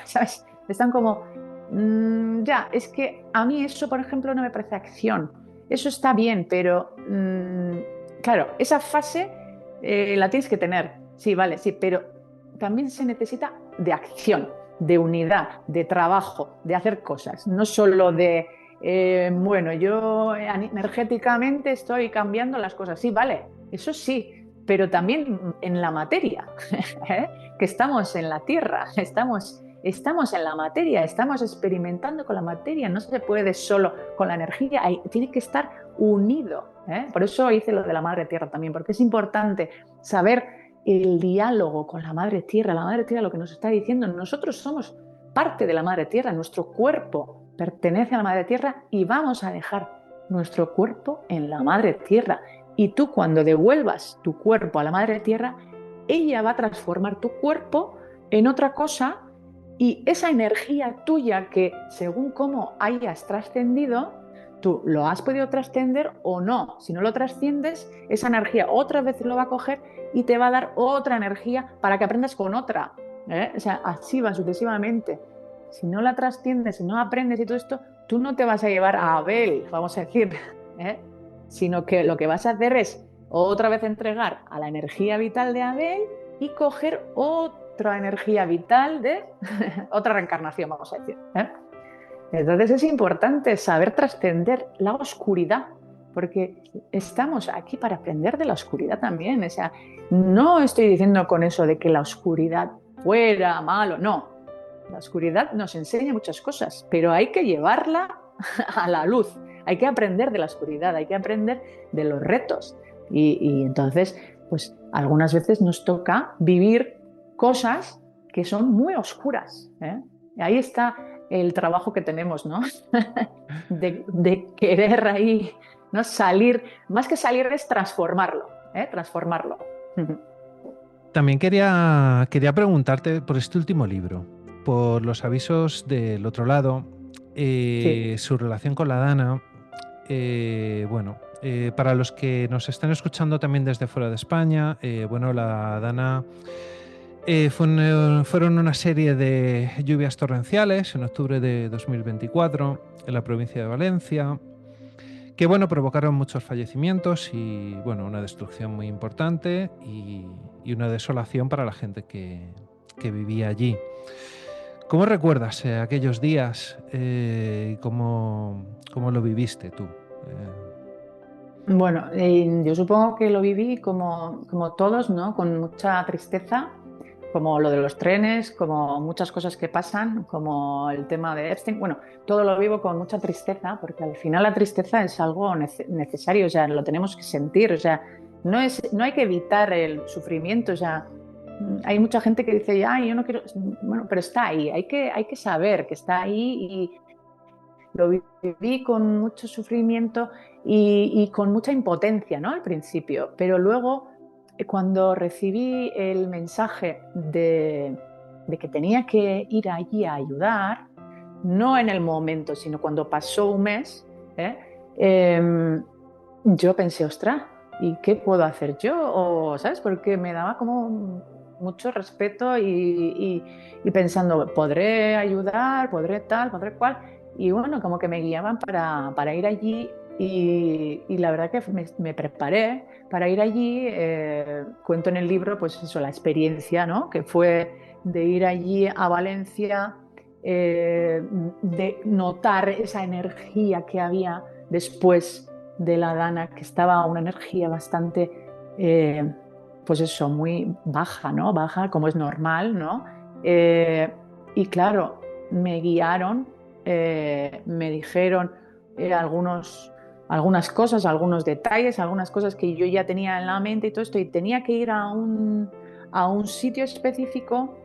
¿sabes? Están como... ya, es que a mí eso, por ejemplo, no me parece acción. Eso está bien, pero claro, esa fase la tienes que tener. Sí, vale, sí, pero también se necesita de acción, de unidad, de trabajo, de hacer cosas, no solo de, bueno, yo energéticamente estoy cambiando las cosas. Sí, vale, eso sí, pero también en la materia, que estamos en la Tierra, estamos en la materia, estamos experimentando con la materia, no se puede solo con la energía, tiene que estar unido. Por eso hice lo de la Madre Tierra también, porque es importante saber el diálogo con la Madre Tierra. La Madre Tierra lo que nos está diciendo, nosotros somos parte de la Madre Tierra, nuestro cuerpo pertenece a la Madre Tierra y vamos a dejar nuestro cuerpo en la Madre Tierra. Y tú cuando devuelvas tu cuerpo a la Madre Tierra, ella va a transformar tu cuerpo en otra cosa. Y esa energía tuya que según cómo hayas trascendido, tú lo has podido trascender o no. Si no lo trasciendes, esa energía otra vez lo va a coger y te va a dar otra energía para que aprendas con otra. O sea, así va sucesivamente. Si no la trasciendes, si no aprendes y todo esto, tú no te vas a llevar a Abel, vamos a decir, sino que lo que vas a hacer es otra vez entregar a la energía vital de Abel y coger otra energía vital de otra reencarnación, vamos a decir. Entonces es importante saber trascender la oscuridad, porque estamos aquí para aprender de la oscuridad también. O sea, no estoy diciendo con eso de que la oscuridad fuera malo, no. La oscuridad nos enseña muchas cosas, pero hay que llevarla a la luz. Hay que aprender de la oscuridad, hay que aprender de los retos. Y entonces, pues algunas veces nos toca vivir cosas que son muy oscuras. Y ahí está el trabajo que tenemos, ¿no? de querer ahí, ¿no? Salir, más que salir es transformarlo. transformarlo. También quería preguntarte por este último libro, por los avisos del otro lado, Sí. su relación con la Dana. Para los que nos están escuchando también desde fuera de España, la Dana fueron una serie de lluvias torrenciales en octubre de 2024 en la provincia de Valencia, que provocaron muchos fallecimientos y una destrucción muy importante y una desolación para la gente que vivía allí. ¿Cómo recuerdas aquellos días y cómo lo viviste tú? Bueno, yo supongo que lo viví como todos, ¿no? Con mucha tristeza, como lo de los trenes, como muchas cosas que pasan, como el tema de Epstein. Bueno, todo lo vivo con mucha tristeza, porque al final la tristeza es algo necesario, o sea, lo tenemos que sentir, o sea, no hay que evitar el sufrimiento, o sea, hay mucha gente que dice, ay, yo no quiero, bueno, pero está ahí, hay que saber que está ahí. Lo viví con mucho sufrimiento y con mucha impotencia, ¿no? Al principio, pero luego cuando recibí el mensaje de que tenía que ir allí a ayudar, no en el momento, sino cuando pasó un mes, ¿eh? Yo pensé, ostras, ¿y qué puedo hacer yo? O, ¿sabes? Porque me daba como mucho respeto y pensando, ¿podré ayudar? ¿Podré tal? ¿Podré cual? Y bueno, como que me guiaban para ir allí y la verdad que me preparé para ir allí. Cuento en el libro, pues eso, la experiencia, ¿no? Que fue de ir allí a Valencia, de notar esa energía que había después de la Dana, que estaba una energía bastante, pues eso, muy baja, ¿no? Baja, como es normal, ¿no? Eh, y claro, me guiaron, me dijeron algunas cosas, algunos detalles, algunas cosas que yo ya tenía en la mente y todo esto, y tenía que ir a un sitio específico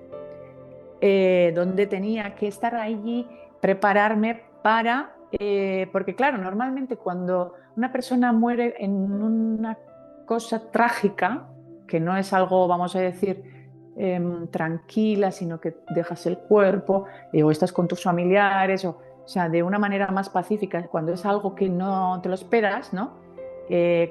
donde tenía que estar allí, prepararme porque claro, normalmente cuando una persona muere en una cosa trágica, que no es algo, vamos a decir, tranquila, sino que dejas el cuerpo o estás con tus familiares, o sea, de una manera más pacífica, cuando es algo que no te lo esperas, ¿no?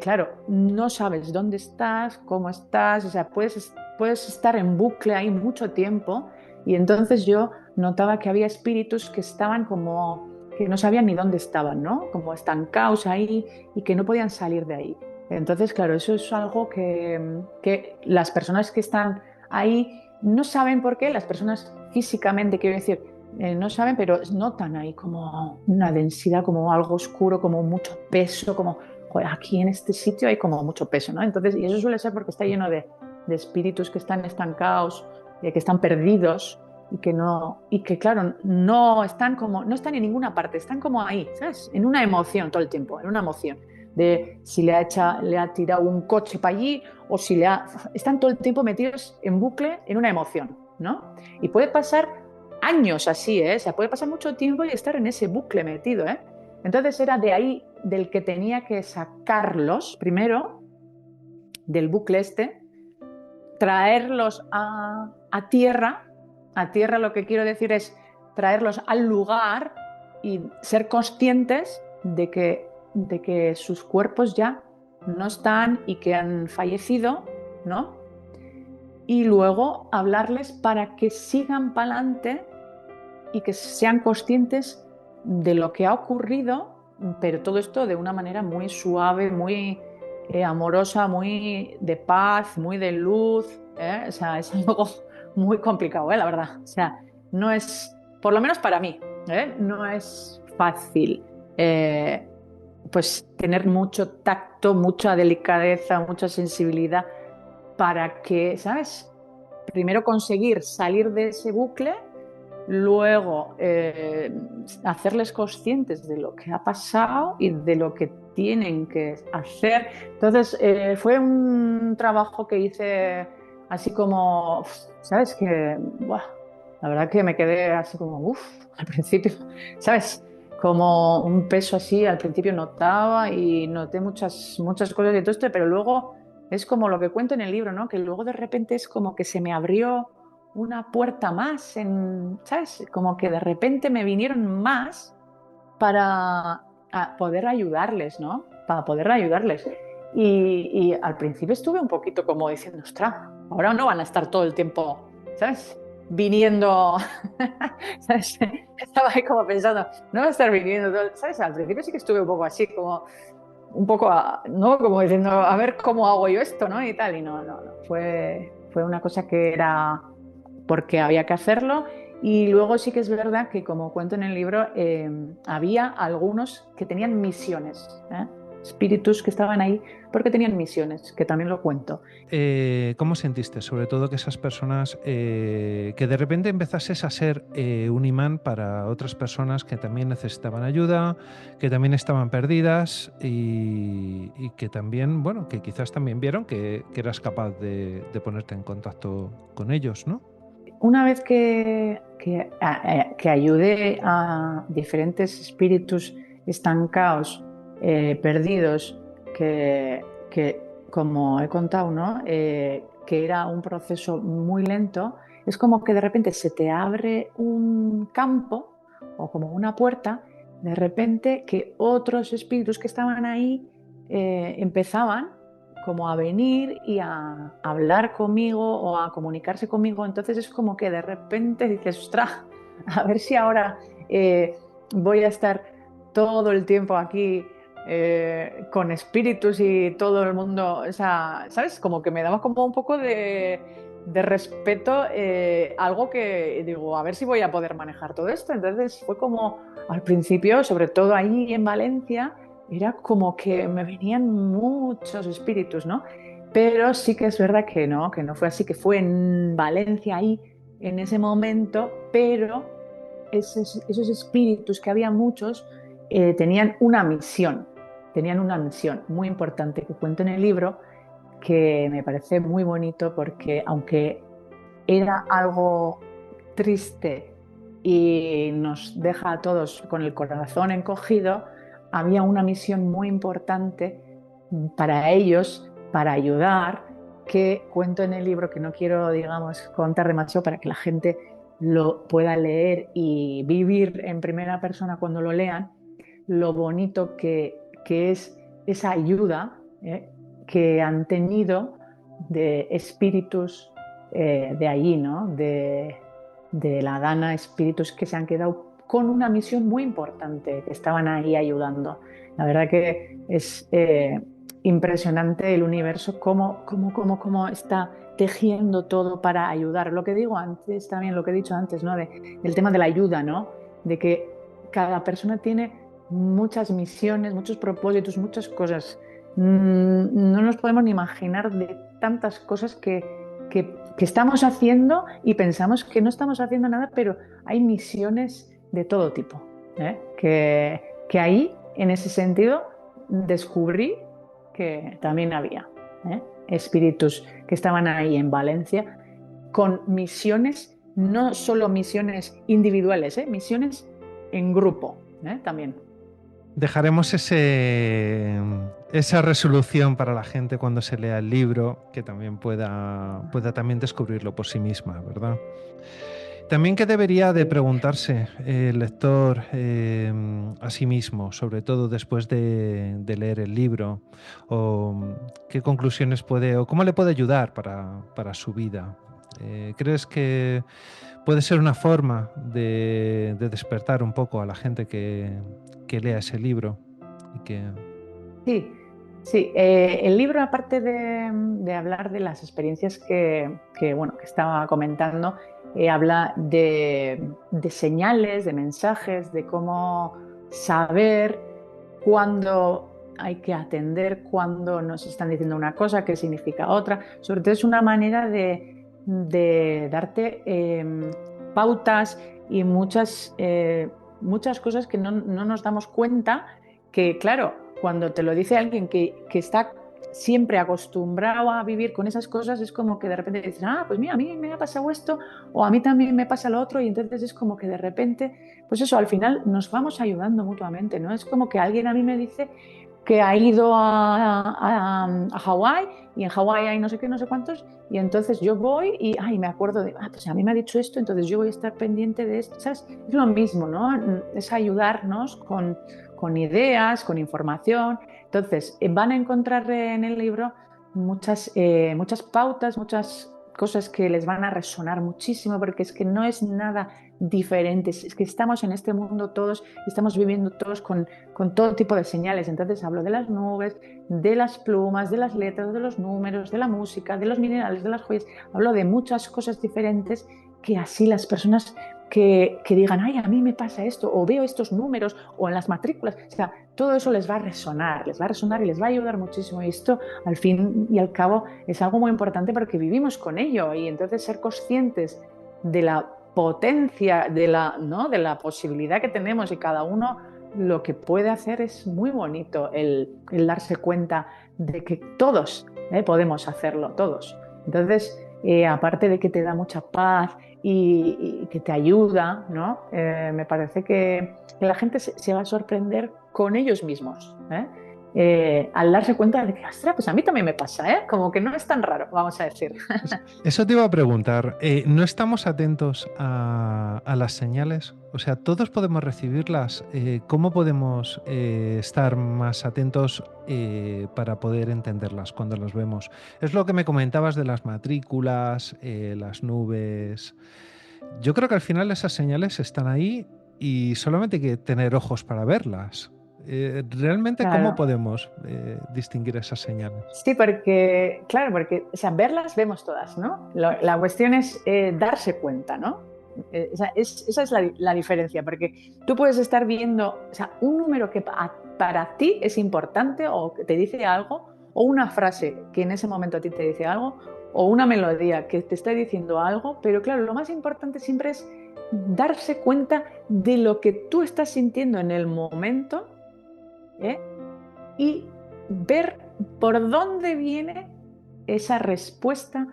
Claro, no sabes dónde estás, cómo estás, o sea, puedes estar en bucle ahí mucho tiempo y entonces yo notaba que había espíritus que estaban como que no sabían ni dónde estaban, ¿no? Como estancados ahí y que no podían salir de ahí. Entonces, claro, eso es algo que las personas que están ahí no saben por qué, las personas físicamente, quiero decir, no saben, pero notan ahí como una densidad, como algo oscuro, como mucho peso, como joder, aquí en este sitio hay como mucho peso, ¿no? Entonces, y eso suele ser porque está lleno de espíritus que están estancados, que están perdidos y que no, y que claro, no están en ninguna parte, están como ahí, ¿sabes? En una emoción todo el tiempo, en una emoción de si le ha tirado un coche para allí o si están todo el tiempo metidos en bucle en una emoción, ¿no? Y puede pasar años así, ¿eh? O sea, puede pasar mucho tiempo y estar en ese bucle metido, ¿eh? Entonces era de ahí del que tenía que sacarlos primero, del bucle este, traerlos a tierra. A tierra lo que quiero decir es traerlos al lugar y ser conscientes de que sus cuerpos ya no están y que han fallecido, ¿no? Y luego hablarles para que sigan para adelante y que sean conscientes de lo que ha ocurrido, pero todo esto de una manera muy suave, muy amorosa, muy de paz, muy de luz, ¿eh? O sea, es algo muy complicado, ¿eh? La verdad. O sea, no es, por lo menos para mí, ¿eh? No es fácil eh, pues tener mucho tacto, mucha delicadeza, mucha sensibilidad para que, ¿sabes? Primero conseguir salir de ese bucle, luego hacerles conscientes de lo que ha pasado y de lo que tienen que hacer. Entonces, fue un trabajo que hice así como, ¿sabes? Que, buah, la verdad que me quedé así como, al principio, ¿sabes? Como un peso así, al principio notaba y noté muchas cosas de todo esto, pero luego es como lo que cuento en el libro, ¿no? Que luego de repente es como que se me abrió una puerta más, ¿sabes? Como que de repente me vinieron más para poder ayudarles, ¿no? Para poder ayudarles. Y al principio estuve un poquito como diciendo, ostras, ahora no van a estar todo el tiempo, ¿sabes? Viniendo, ¿sabes? Estaba ahí como pensando, no va a estar viniendo, ¿sabes? Al principio sí que estuve un poco así, como un poco, ¿no? Como diciendo, a ver cómo hago yo esto, ¿no? Y tal, y no. Fue una cosa que era porque había que hacerlo. Y luego sí que es verdad que, como cuento en el libro, había algunos que tenían misiones, ¿eh? Espíritus que estaban ahí porque tenían misiones, que también lo cuento. ¿Cómo sentiste? Sobre todo que esas personas, que de repente empezases a ser un imán para otras personas que también necesitaban ayuda, que también estaban perdidas y que también, bueno, que quizás también vieron que eras capaz de ponerte en contacto con ellos, ¿no? Una vez que ayudé a diferentes espíritus estancados, perdidos, que, como he contado, ¿no? Que era un proceso muy lento, es como que de repente se te abre un campo o como una puerta, de repente que otros espíritus que estaban ahí empezaban como a venir y a hablar conmigo o a comunicarse conmigo. Entonces es como que de repente dices, ostras, a ver si ahora voy a estar todo el tiempo aquí con espíritus y todo el mundo, o sea, ¿sabes? Como que me daba como un poco de respeto, algo que digo, a ver si voy a poder manejar todo esto. Entonces fue como al principio, sobre todo ahí en Valencia, era como que me venían muchos espíritus, ¿no? Pero sí que es verdad que no fue así, que fue en Valencia ahí, en ese momento, pero esos espíritus, que había muchos, tenían una misión muy importante que cuento en el libro, que me parece muy bonito porque aunque era algo triste y nos deja a todos con el corazón encogido, había una misión muy importante para ellos, para ayudar, que cuento en el libro, que no quiero, digamos, contar demasiado para que la gente lo pueda leer y vivir en primera persona cuando lo lean, lo bonito que es esa ayuda que han tenido de espíritus de allí, ¿no? De la Dana, espíritus que se han quedado con una misión muy importante, que estaban ahí ayudando. La verdad que es impresionante el universo, cómo está tejiendo todo para ayudar. Lo que digo antes, también lo que he dicho antes, ¿no? Del tema de la ayuda, ¿no? De que cada persona tiene muchas misiones, muchos propósitos, muchas cosas. No nos podemos ni imaginar de tantas cosas que estamos haciendo y pensamos que no estamos haciendo nada, pero hay misiones de todo tipo, ¿eh? Que ahí, en ese sentido, descubrí que también había espíritus que estaban ahí en Valencia con misiones, no solo misiones individuales, misiones en grupo, también. Dejaremos esa resolución para la gente cuando se lea el libro, que también pueda también descubrirlo por sí misma, ¿verdad? También que debería de preguntarse el lector a sí mismo, sobre todo después de leer el libro, o qué conclusiones puede, o cómo le puede ayudar para su vida. ¿Crees que puede ser una forma de despertar un poco a la gente que lea ese libro? Sí, sí. El libro, aparte de hablar de las experiencias bueno, que estaba comentando, habla de señales, de mensajes, de cómo saber cuándo hay que atender, cuándo nos están diciendo una cosa, qué significa otra. Sobre todo es una manera de darte pautas y muchas cosas que no nos damos cuenta, que claro, cuando te lo dice alguien que está siempre acostumbrado a vivir con esas cosas, es como que de repente dices, pues mira, a mí me ha pasado esto, o a mí también me pasa lo otro, y entonces es como que de repente, pues eso, al final nos vamos ayudando mutuamente, ¿no? Es como que alguien a mí me dice, que ha ido a Hawái y en Hawái hay no sé qué, no sé cuántos, y entonces yo voy y me acuerdo de, pues a mí me ha dicho esto, entonces yo voy a estar pendiente de esto, ¿sabes? Es lo mismo, ¿no? Es ayudarnos con ideas, con información. Entonces, van a encontrar en el libro muchas pautas, muchas cosas que les van a resonar muchísimo, porque es que no es nada diferente, es que estamos en este mundo todos, estamos viviendo todos con todo tipo de señales. Entonces hablo de las nubes, de las plumas, de las letras, de los números, de la música, de los minerales, de las joyas, hablo de muchas cosas diferentes que así las personas que digan, ay, a mí me pasa esto, o veo estos números, o en las matrículas, o sea, todo eso les va a resonar y les va a ayudar muchísimo. Y esto, al fin y al cabo, es algo muy importante porque vivimos con ello, y entonces ser conscientes de la potencia, ¿no? de la posibilidad que tenemos, y cada uno lo que puede hacer, es muy bonito el darse cuenta de que todos podemos hacerlo, todos. Entonces, aparte de que te da mucha paz y que te ayuda, ¿no? Me parece que la gente se va a sorprender con ellos mismos, al darse cuenta de que, ostras, pues a mí también me pasa, como que no es tan raro, vamos a decir. Eso te iba a preguntar. ¿No estamos atentos a las señales? O sea, todos podemos recibirlas. ¿Cómo podemos estar más atentos para poder entenderlas cuando las vemos? Es lo que me comentabas de las matrículas, las nubes. Yo creo que al final esas señales están ahí y solamente hay que tener ojos para verlas. ¿Realmente cómo Claro. podemos distinguir esas señales? Sí, porque, claro, porque, o sea, verlas vemos todas, ¿no? La cuestión es darse cuenta, ¿no? Esa es la diferencia, porque tú puedes estar viendo, o sea, un número que para ti es importante o que te dice algo, o una frase que en ese momento a ti te dice algo, o una melodía que te está diciendo algo, pero claro, lo más importante siempre es darse cuenta de lo que tú estás sintiendo en el momento, ¿eh? Y ver por dónde viene esa respuesta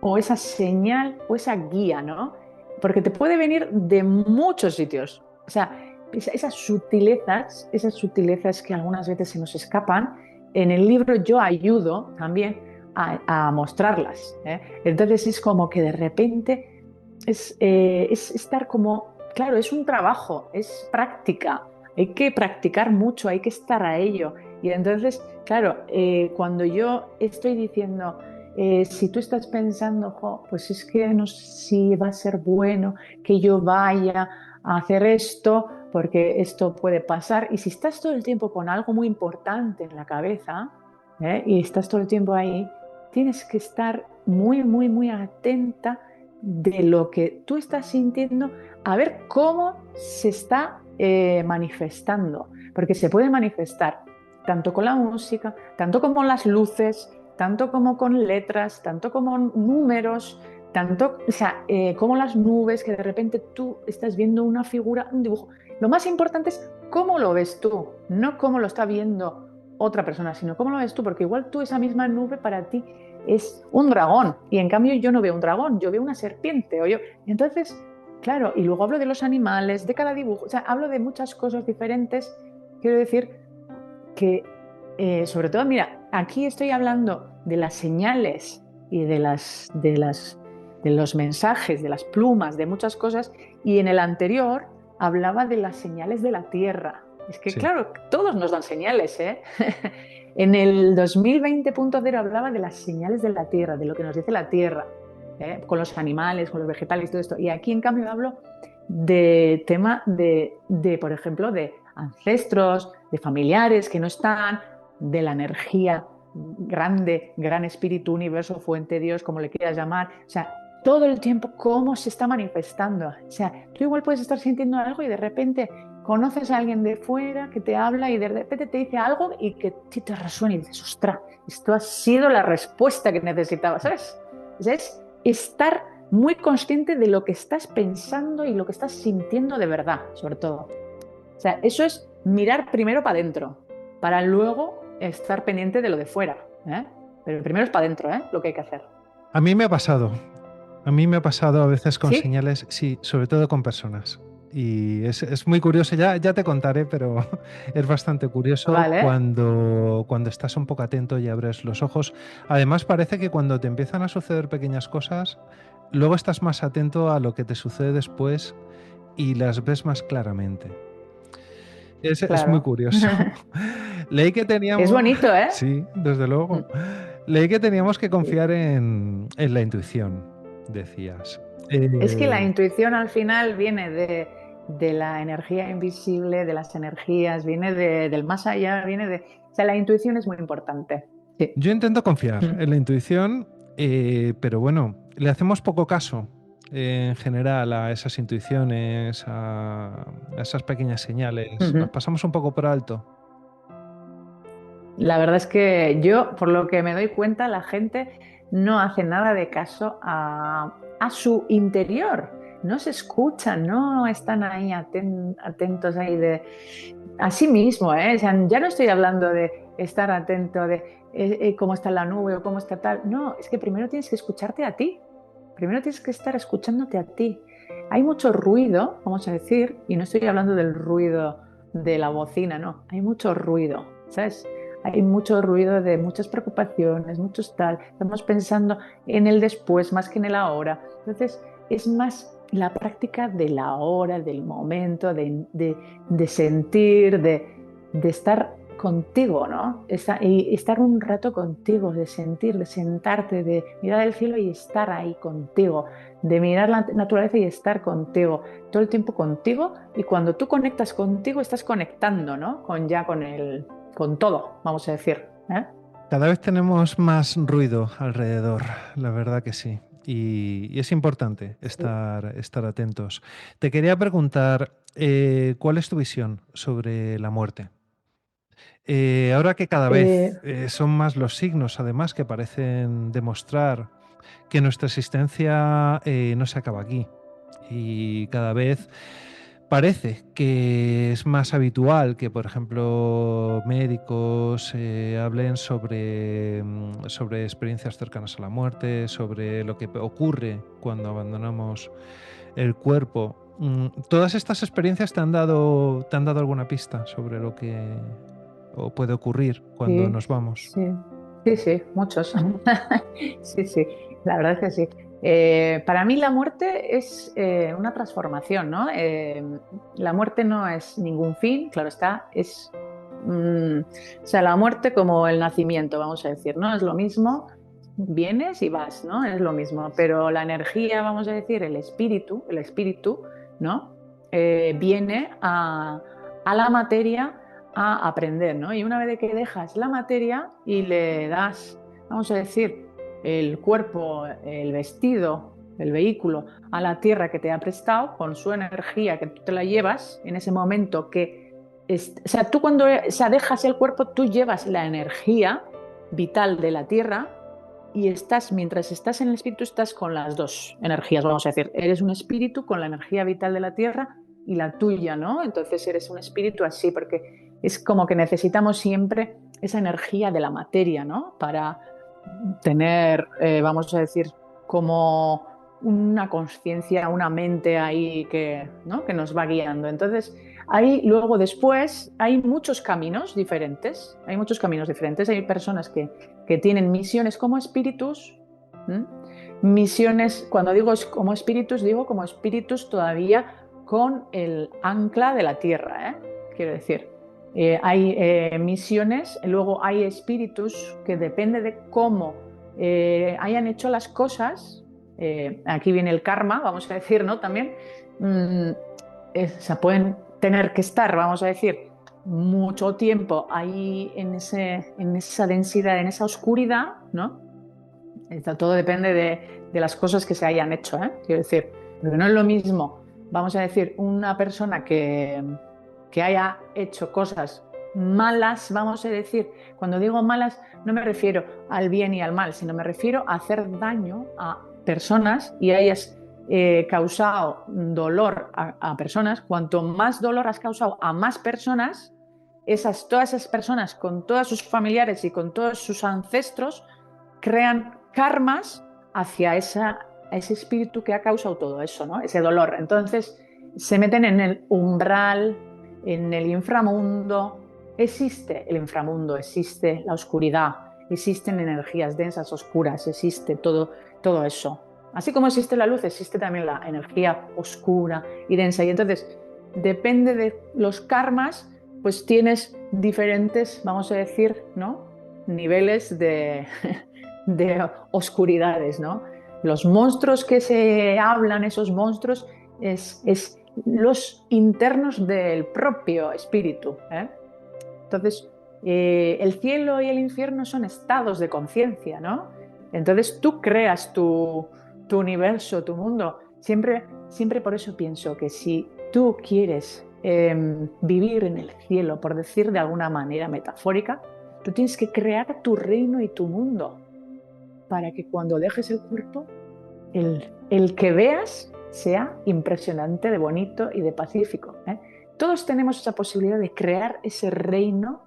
o esa señal o esa guía, ¿no? Porque te puede venir de muchos sitios. O sea, esas sutilezas que algunas veces se nos escapan, en el libro yo ayudo también a mostrarlas. Entonces es como que de repente es estar como, claro, es un trabajo, es práctica. Hay que practicar mucho, hay que estar a ello. Y entonces, claro, cuando yo estoy diciendo, si tú estás pensando, pues es que no sé si va a ser bueno que yo vaya a hacer esto, porque esto puede pasar. Y si estás todo el tiempo con algo muy importante en la cabeza, y estás todo el tiempo ahí, tienes que estar muy, muy, muy atenta de lo que tú estás sintiendo, a ver cómo se está manifestando, porque se puede manifestar tanto con la música, tanto como las luces, tanto como con letras, tanto como números, tanto, o sea, como las nubes, que de repente tú estás viendo una figura, un dibujo. Lo más importante es cómo lo ves tú, no cómo lo está viendo otra persona, sino cómo lo ves tú, porque igual tú, esa misma nube para ti es un dragón, y en cambio yo no veo un dragón, yo veo una serpiente, entonces, claro, y luego hablo de los animales, de cada dibujo, o sea, hablo de muchas cosas diferentes. Quiero decir que, sobre todo, mira, aquí estoy hablando de las señales y de los mensajes, de las plumas, de muchas cosas, y en el anterior hablaba de las señales de la Tierra. Es que, Sí. claro, todos nos dan señales, ¿eh? En el 2020.0 hablaba de las señales de la Tierra, de lo que nos dice la Tierra, con los animales, con los vegetales, todo esto. Y aquí, en cambio, hablo de tema por ejemplo, de ancestros, de familiares que no están, de la energía grande, gran espíritu, universo, fuente, Dios, como le quieras llamar. O sea, todo el tiempo cómo se está manifestando. O sea, tú igual puedes estar sintiendo algo y de repente conoces a alguien de fuera que te habla y de repente te dice algo y que te resuena y dices, ostras, esto ha sido la respuesta que necesitaba, ¿sabes? Es estar muy consciente de lo que estás pensando y lo que estás sintiendo de verdad, sobre todo. O sea, eso es mirar primero para adentro, para luego estar pendiente de lo de fuera, ¿eh? Pero primero es para adentro, lo que hay que hacer. A mí me ha pasado. A mí me ha pasado a veces con ¿Sí? señales, sí, sobre todo con personas. Y es muy curioso, ya te contaré, pero es bastante curioso Vale. cuando estás un poco atento y abres los ojos. Además, parece que cuando te empiezan a suceder pequeñas cosas, luego estás más atento a lo que te sucede después y las ves más claramente. Es muy Claro. curioso. Leí que Es teníamos, bonito, ¿eh? sí, desde Mm. luego. Leí que teníamos que Sí. confiar en la intuición, decías. Es que la Eh, intuición al final viene de la energía invisible, de las energías, viene del más allá, viene de... O sea, la intuición es muy importante. Sí. yo intento confiar Mm. en la intuición, pero bueno, le hacemos poco caso en general a esas intuiciones, a esas pequeñas señales. Las Ujú. pasamos un poco por alto. La verdad es que yo, por lo que me doy cuenta, la gente no hace nada de caso a su interior. No se escuchan, no están ahí atentos ahí a sí mismo, ¿eh? O sea, ya no estoy hablando de estar atento de cómo está la nube o cómo está tal. No, es que primero tienes que escucharte a ti. Primero tienes que estar escuchándote a ti. Hay mucho ruido, vamos a decir, y no estoy hablando del ruido de la bocina, no. Hay mucho ruido, ¿sabes? Hay mucho ruido de muchas preocupaciones, muchos tal. Estamos pensando en el después más que en el ahora. Entonces, es más la práctica del ahora, del momento, de sentir, de estar contigo, ¿no? Y estar un rato contigo, de sentir, de sentarte, de mirar el cielo y estar ahí contigo, de mirar la naturaleza y estar contigo, todo el tiempo contigo. Y cuando tú conectas contigo, estás conectando, ¿no? Con todo, vamos a decir, ¿eh? Cada vez tenemos más ruido alrededor, la verdad que sí. Y es importante Sí. estar atentos. Te quería preguntar, ¿cuál es tu visión sobre la muerte? Ahora que cada Eh, vez son más los signos, además, que parecen demostrar que nuestra existencia no se acaba aquí. Y cada vez parece que es más habitual que, por ejemplo, médicos hablen sobre experiencias cercanas a la muerte, sobre lo que ocurre cuando abandonamos el cuerpo. ¿Todas estas experiencias te han dado alguna pista sobre lo que puede ocurrir cuando sí, nos vamos? sí, sí, sí, muchos. Sí, sí, la verdad es que sí. Para mí la muerte es una transformación, ¿no? La muerte no es ningún fin, claro está, o sea, la muerte como el nacimiento, vamos a decir, ¿no? Es lo mismo, vienes y vas, ¿no? Es lo mismo, pero la energía, vamos a decir, el espíritu, ¿no? Viene a la materia a aprender, ¿no? Y una vez que dejas la materia y le das, vamos a decir, el cuerpo, el vestido, el vehículo a la tierra que te ha prestado con su energía que tú te la llevas en ese momento o sea, tú cuando dejas el cuerpo, tú llevas la energía vital de la tierra y mientras estás en el espíritu, estás con las dos energías, vamos a decir. Eres un espíritu con la energía vital de la tierra y la tuya, ¿no? Entonces eres un espíritu así, porque es como que necesitamos siempre esa energía de la materia, ¿no? Para tener, vamos a decir, como una conciencia, una mente ahí que, ¿no? que nos va guiando. Entonces, ahí luego después hay muchos caminos diferentes, hay muchos caminos diferentes. Hay personas que tienen misiones como espíritus, ¿m? Misiones, cuando digo como espíritus todavía con el ancla de la tierra, ¿eh? Quiero decir. Hay misiones, luego hay espíritus que depende de cómo hayan hecho las cosas, aquí viene el karma, vamos a decir, ¿no? También, mm, o sea, pueden tener que estar, vamos a decir, mucho tiempo ahí en esa densidad, en esa oscuridad, ¿no? Todo depende de las cosas que se hayan hecho, ¿eh? Quiero decir, porque no es lo mismo, vamos a decir, una persona que haya hecho cosas malas, vamos a decir, cuando digo malas no me refiero al bien y al mal, sino me refiero a hacer daño a personas y hayas causado dolor a personas. Cuanto más dolor has causado a más personas, todas esas personas con todos sus familiares y con todos sus ancestros crean karmas hacia ese espíritu que ha causado todo eso, ¿no? Ese dolor. Entonces, se meten en el umbral, en el inframundo. Existe el inframundo, existe la oscuridad, existen energías densas, oscuras, existe todo eso. Así como existe la luz, existe también la energía oscura y densa. Y entonces, depende de los karmas, pues tienes diferentes, vamos a decir, ¿no?, niveles de oscuridades, ¿no? Los monstruos que se hablan, esos monstruos, es los internos del propio espíritu, ¿eh? Entonces, el cielo y el infierno son estados de conciencia, ¿no? Entonces tú creas tu universo, tu mundo. Siempre por eso pienso que si tú quieres vivir en el cielo, por decir de alguna manera metafórica, tú tienes que crear tu reino y tu mundo para que cuando dejes el cuerpo, el que veas sea impresionante, de bonito y de pacífico, ¿eh? Todos tenemos esa posibilidad de crear ese reino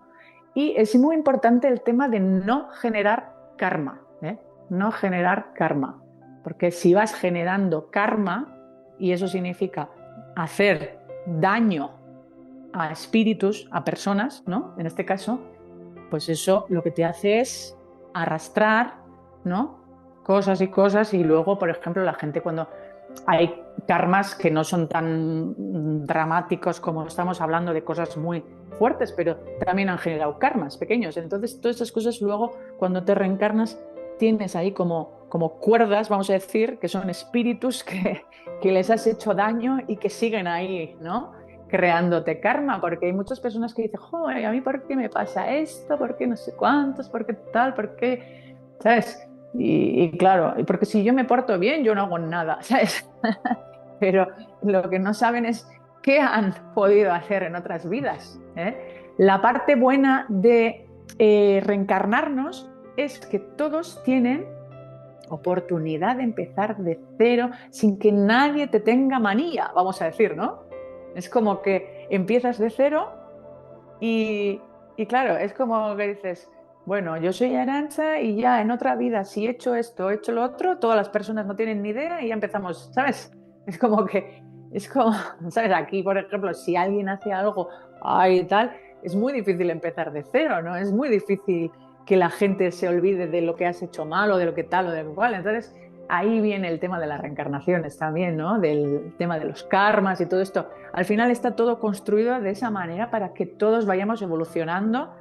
y es muy importante el tema de no generar karma, ¿eh? No generar karma, porque si vas generando karma, y eso significa hacer daño a espíritus, a personas, ¿no?, en este caso, pues eso lo que te hace es arrastrar, ¿no?, cosas y cosas. Y luego, por ejemplo, la gente, cuando hay karmas que no son tan dramáticos como estamos hablando de cosas muy fuertes, pero también han generado karmas pequeños. Entonces, todas estas cosas luego, cuando te reencarnas, tienes ahí como cuerdas, vamos a decir, que son espíritus que les has hecho daño y que siguen ahí, ¿no?, creándote karma, porque hay muchas personas que dicen, joder, ¿a mí por qué me pasa esto? ¿Por qué no sé cuántos? ¿Por qué tal? ¿Por qué? ¿Sabes? Y claro, porque si yo me porto bien, yo no hago nada, ¿sabes? Pero lo que no saben es qué han podido hacer en otras vidas, ¿eh? La parte buena de reencarnarnos es que todos tienen oportunidad de empezar de cero sin que nadie te tenga manía, vamos a decir, ¿no? Es como que empiezas de cero y claro, es como que dices, bueno, yo soy Arantxa y ya en otra vida, si he hecho esto, he hecho lo otro, todas las personas no tienen ni idea y ya empezamos, ¿sabes? Es como, ¿sabes? Aquí, por ejemplo, si alguien hace algo, ay, tal, es muy difícil empezar de cero, ¿no? Es muy difícil que la gente se olvide de lo que has hecho mal o de lo que tal o de lo cual. Entonces, ahí viene el tema de las reencarnaciones también, ¿no? Del tema de los karmas y todo esto. Al final está todo construido de esa manera para que todos vayamos evolucionando,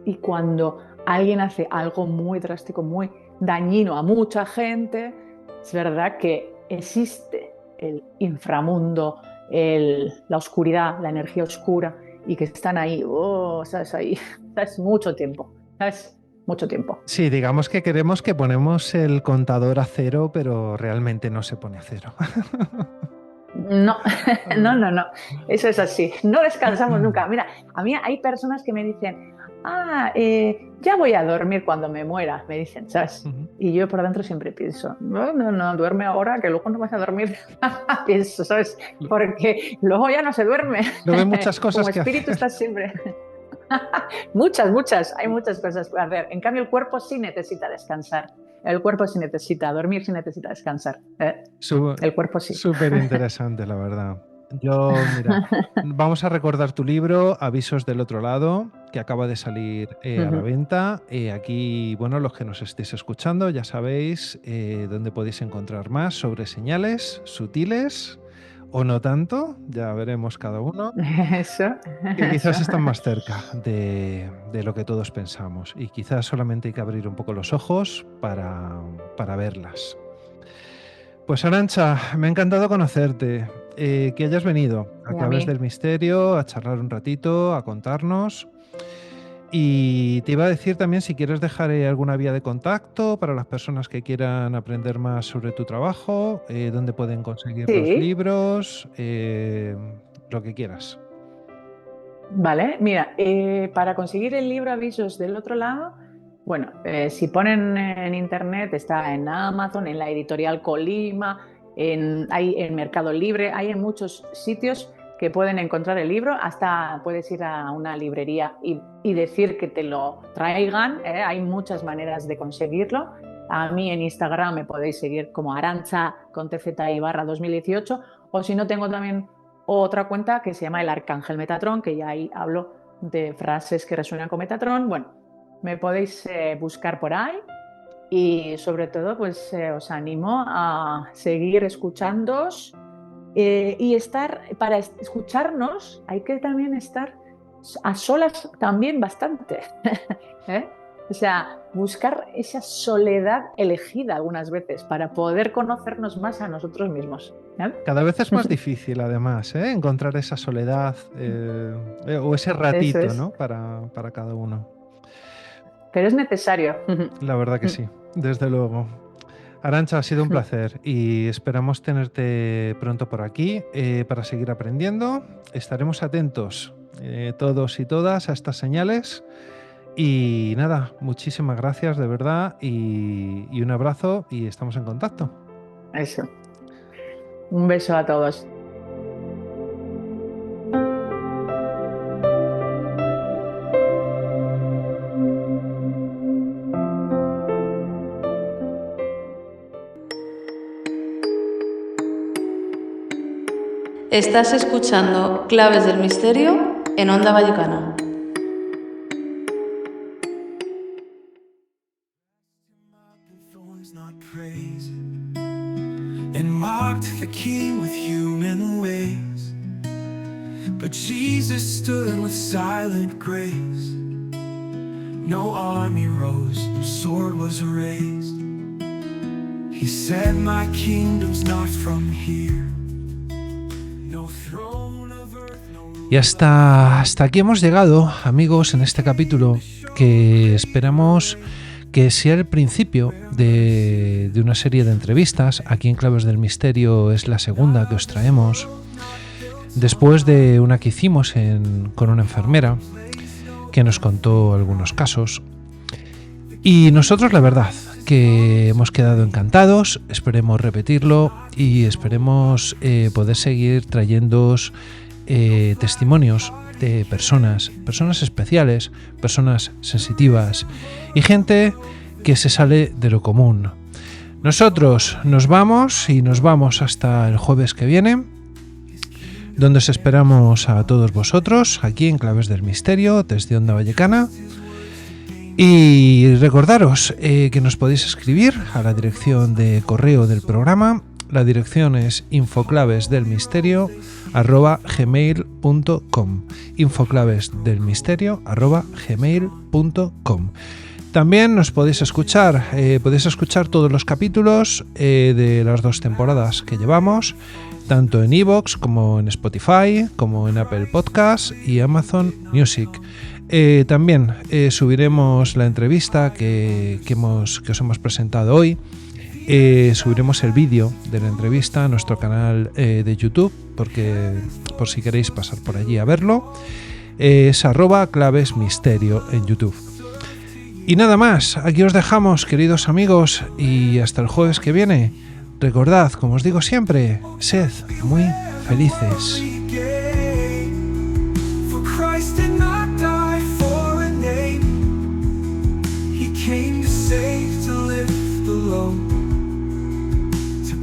y cuando alguien hace algo muy drástico, muy dañino a mucha gente, es verdad que existe el inframundo, la oscuridad, la energía oscura, y que están ahí, ¿sabes? Ahí, ¿sabes? Mucho tiempo, ¿sabes? Mucho tiempo. Sí, digamos que queremos que ponemos el contador a cero, pero realmente no se pone a cero. No, no. Eso es así. No descansamos nunca. Mira, a mí hay personas que me dicen, ya voy a dormir cuando me muera, me dicen, ¿sabes? Y yo por dentro siempre pienso, no, duerme ahora, que luego no vas a dormir. Pienso, ¿sabes? Porque luego ya no se duerme. No ve muchas cosas Como que espíritu hacer. estás siempre. Muchas, hay muchas cosas que hacer. En cambio, el cuerpo sí necesita descansar. El cuerpo sí necesita dormir, sí necesita descansar. El cuerpo sí. Súper interesante, la verdad. Mira, vamos a recordar tu libro, Avisos del otro lado, que acaba de salir a la venta. Aquí, bueno, los que nos estéis escuchando, ya sabéis dónde podéis encontrar más sobre señales sutiles o no tanto, ya veremos cada uno. Eso. Que quizás están más cerca de lo que todos pensamos, y quizás solamente hay que abrir un poco los ojos para verlas. Pues Arantxa, me ha encantado conocerte, que hayas venido a Claves del Misterio a charlar un ratito, a contarnos. Y te iba a decir también si quieres dejar alguna vía de contacto para las personas que quieran aprender más sobre tu trabajo, dónde pueden conseguir los libros, lo que quieras. Vale, mira, para conseguir el libro Avisos del otro lado, bueno, si ponen en internet, está en Amazon, en la editorial Colima, hay en Mercado Libre, hay en muchos sitios que pueden encontrar el libro. Hasta puedes ir a una librería y decir que te lo traigan, hay muchas maneras de conseguirlo. A mí en Instagram me podéis seguir como Arantxa con TZI /2018, o si no, tengo también o otra cuenta que se llama El Arcángel Metatron, que ya ahí hablo de frases que resuenan con Metatron. Bueno, me podéis buscar por ahí y sobre todo pues os animo a seguir escuchándoos y para escucharnos hay que también estar a solas también bastante. ¿Eh? O sea, buscar esa soledad elegida algunas veces para poder conocernos más a nosotros mismos. Cada vez es más difícil, además, encontrar esa soledad o ese ratito, es. ¿no? para cada uno. Pero es necesario. La verdad que sí, desde luego. Arantxa, ha sido un placer y esperamos tenerte pronto por aquí para seguir aprendiendo. Estaremos atentos todos y todas a estas señales. Y nada, muchísimas gracias de verdad y un abrazo y estamos en contacto. Eso. Un beso a todos. Estás escuchando Claves del Misterio en Onda Vallecana. And mocked the king with human ways, but Jesus stood with silent grace. No army rose, no sword was raised. He said, my kingdom's not from here. No throne of earth, no... Y hasta aquí hemos llegado, amigos, en este capítulo que esperamos que sea el principio de una serie de entrevistas. Aquí en Claves del Misterio es la segunda que os traemos, después de una que hicimos con una enfermera que nos contó algunos casos. Y nosotros, la verdad, que hemos quedado encantados, esperemos repetirlo y esperemos poder seguir trayéndoos testimonios de personas especiales, personas sensitivas y gente que se sale de lo común. Nosotros nos vamos hasta el jueves que viene, donde os esperamos a todos vosotros aquí en Claves del Misterio desde Onda Vallecana. Y recordaros que nos podéis escribir a la dirección de correo del programa. La dirección es infoclavesdelmisterio@gmail.com, infoclavesdelmisterio@gmail.com. También nos podéis escuchar todos los capítulos de las 2 temporadas que llevamos, tanto en iVoox como en Spotify, como en Apple Podcasts y Amazon Music. También subiremos la entrevista que os hemos presentado hoy. Subiremos el vídeo de la entrevista a nuestro canal de YouTube, porque por si queréis pasar por allí a verlo, es @clavesmisterio en YouTube. Y nada más, aquí os dejamos, queridos amigos, y hasta el jueves que viene. Recordad, como os digo siempre, sed muy felices.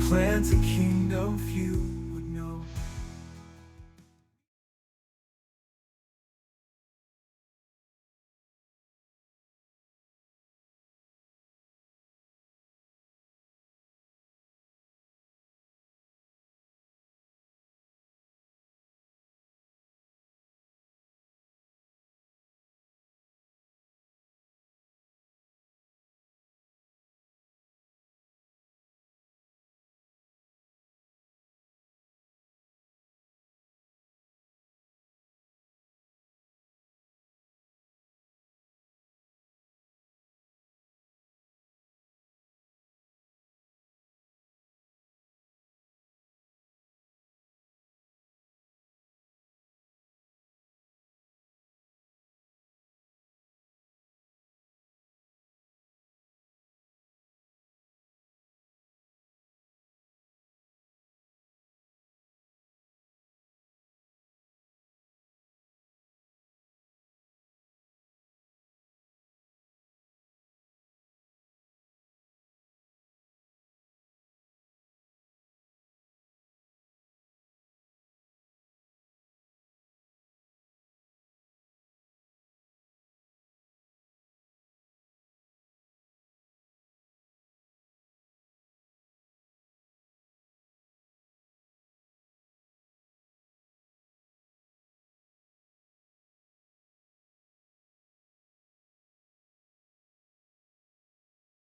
Plant a kingdom.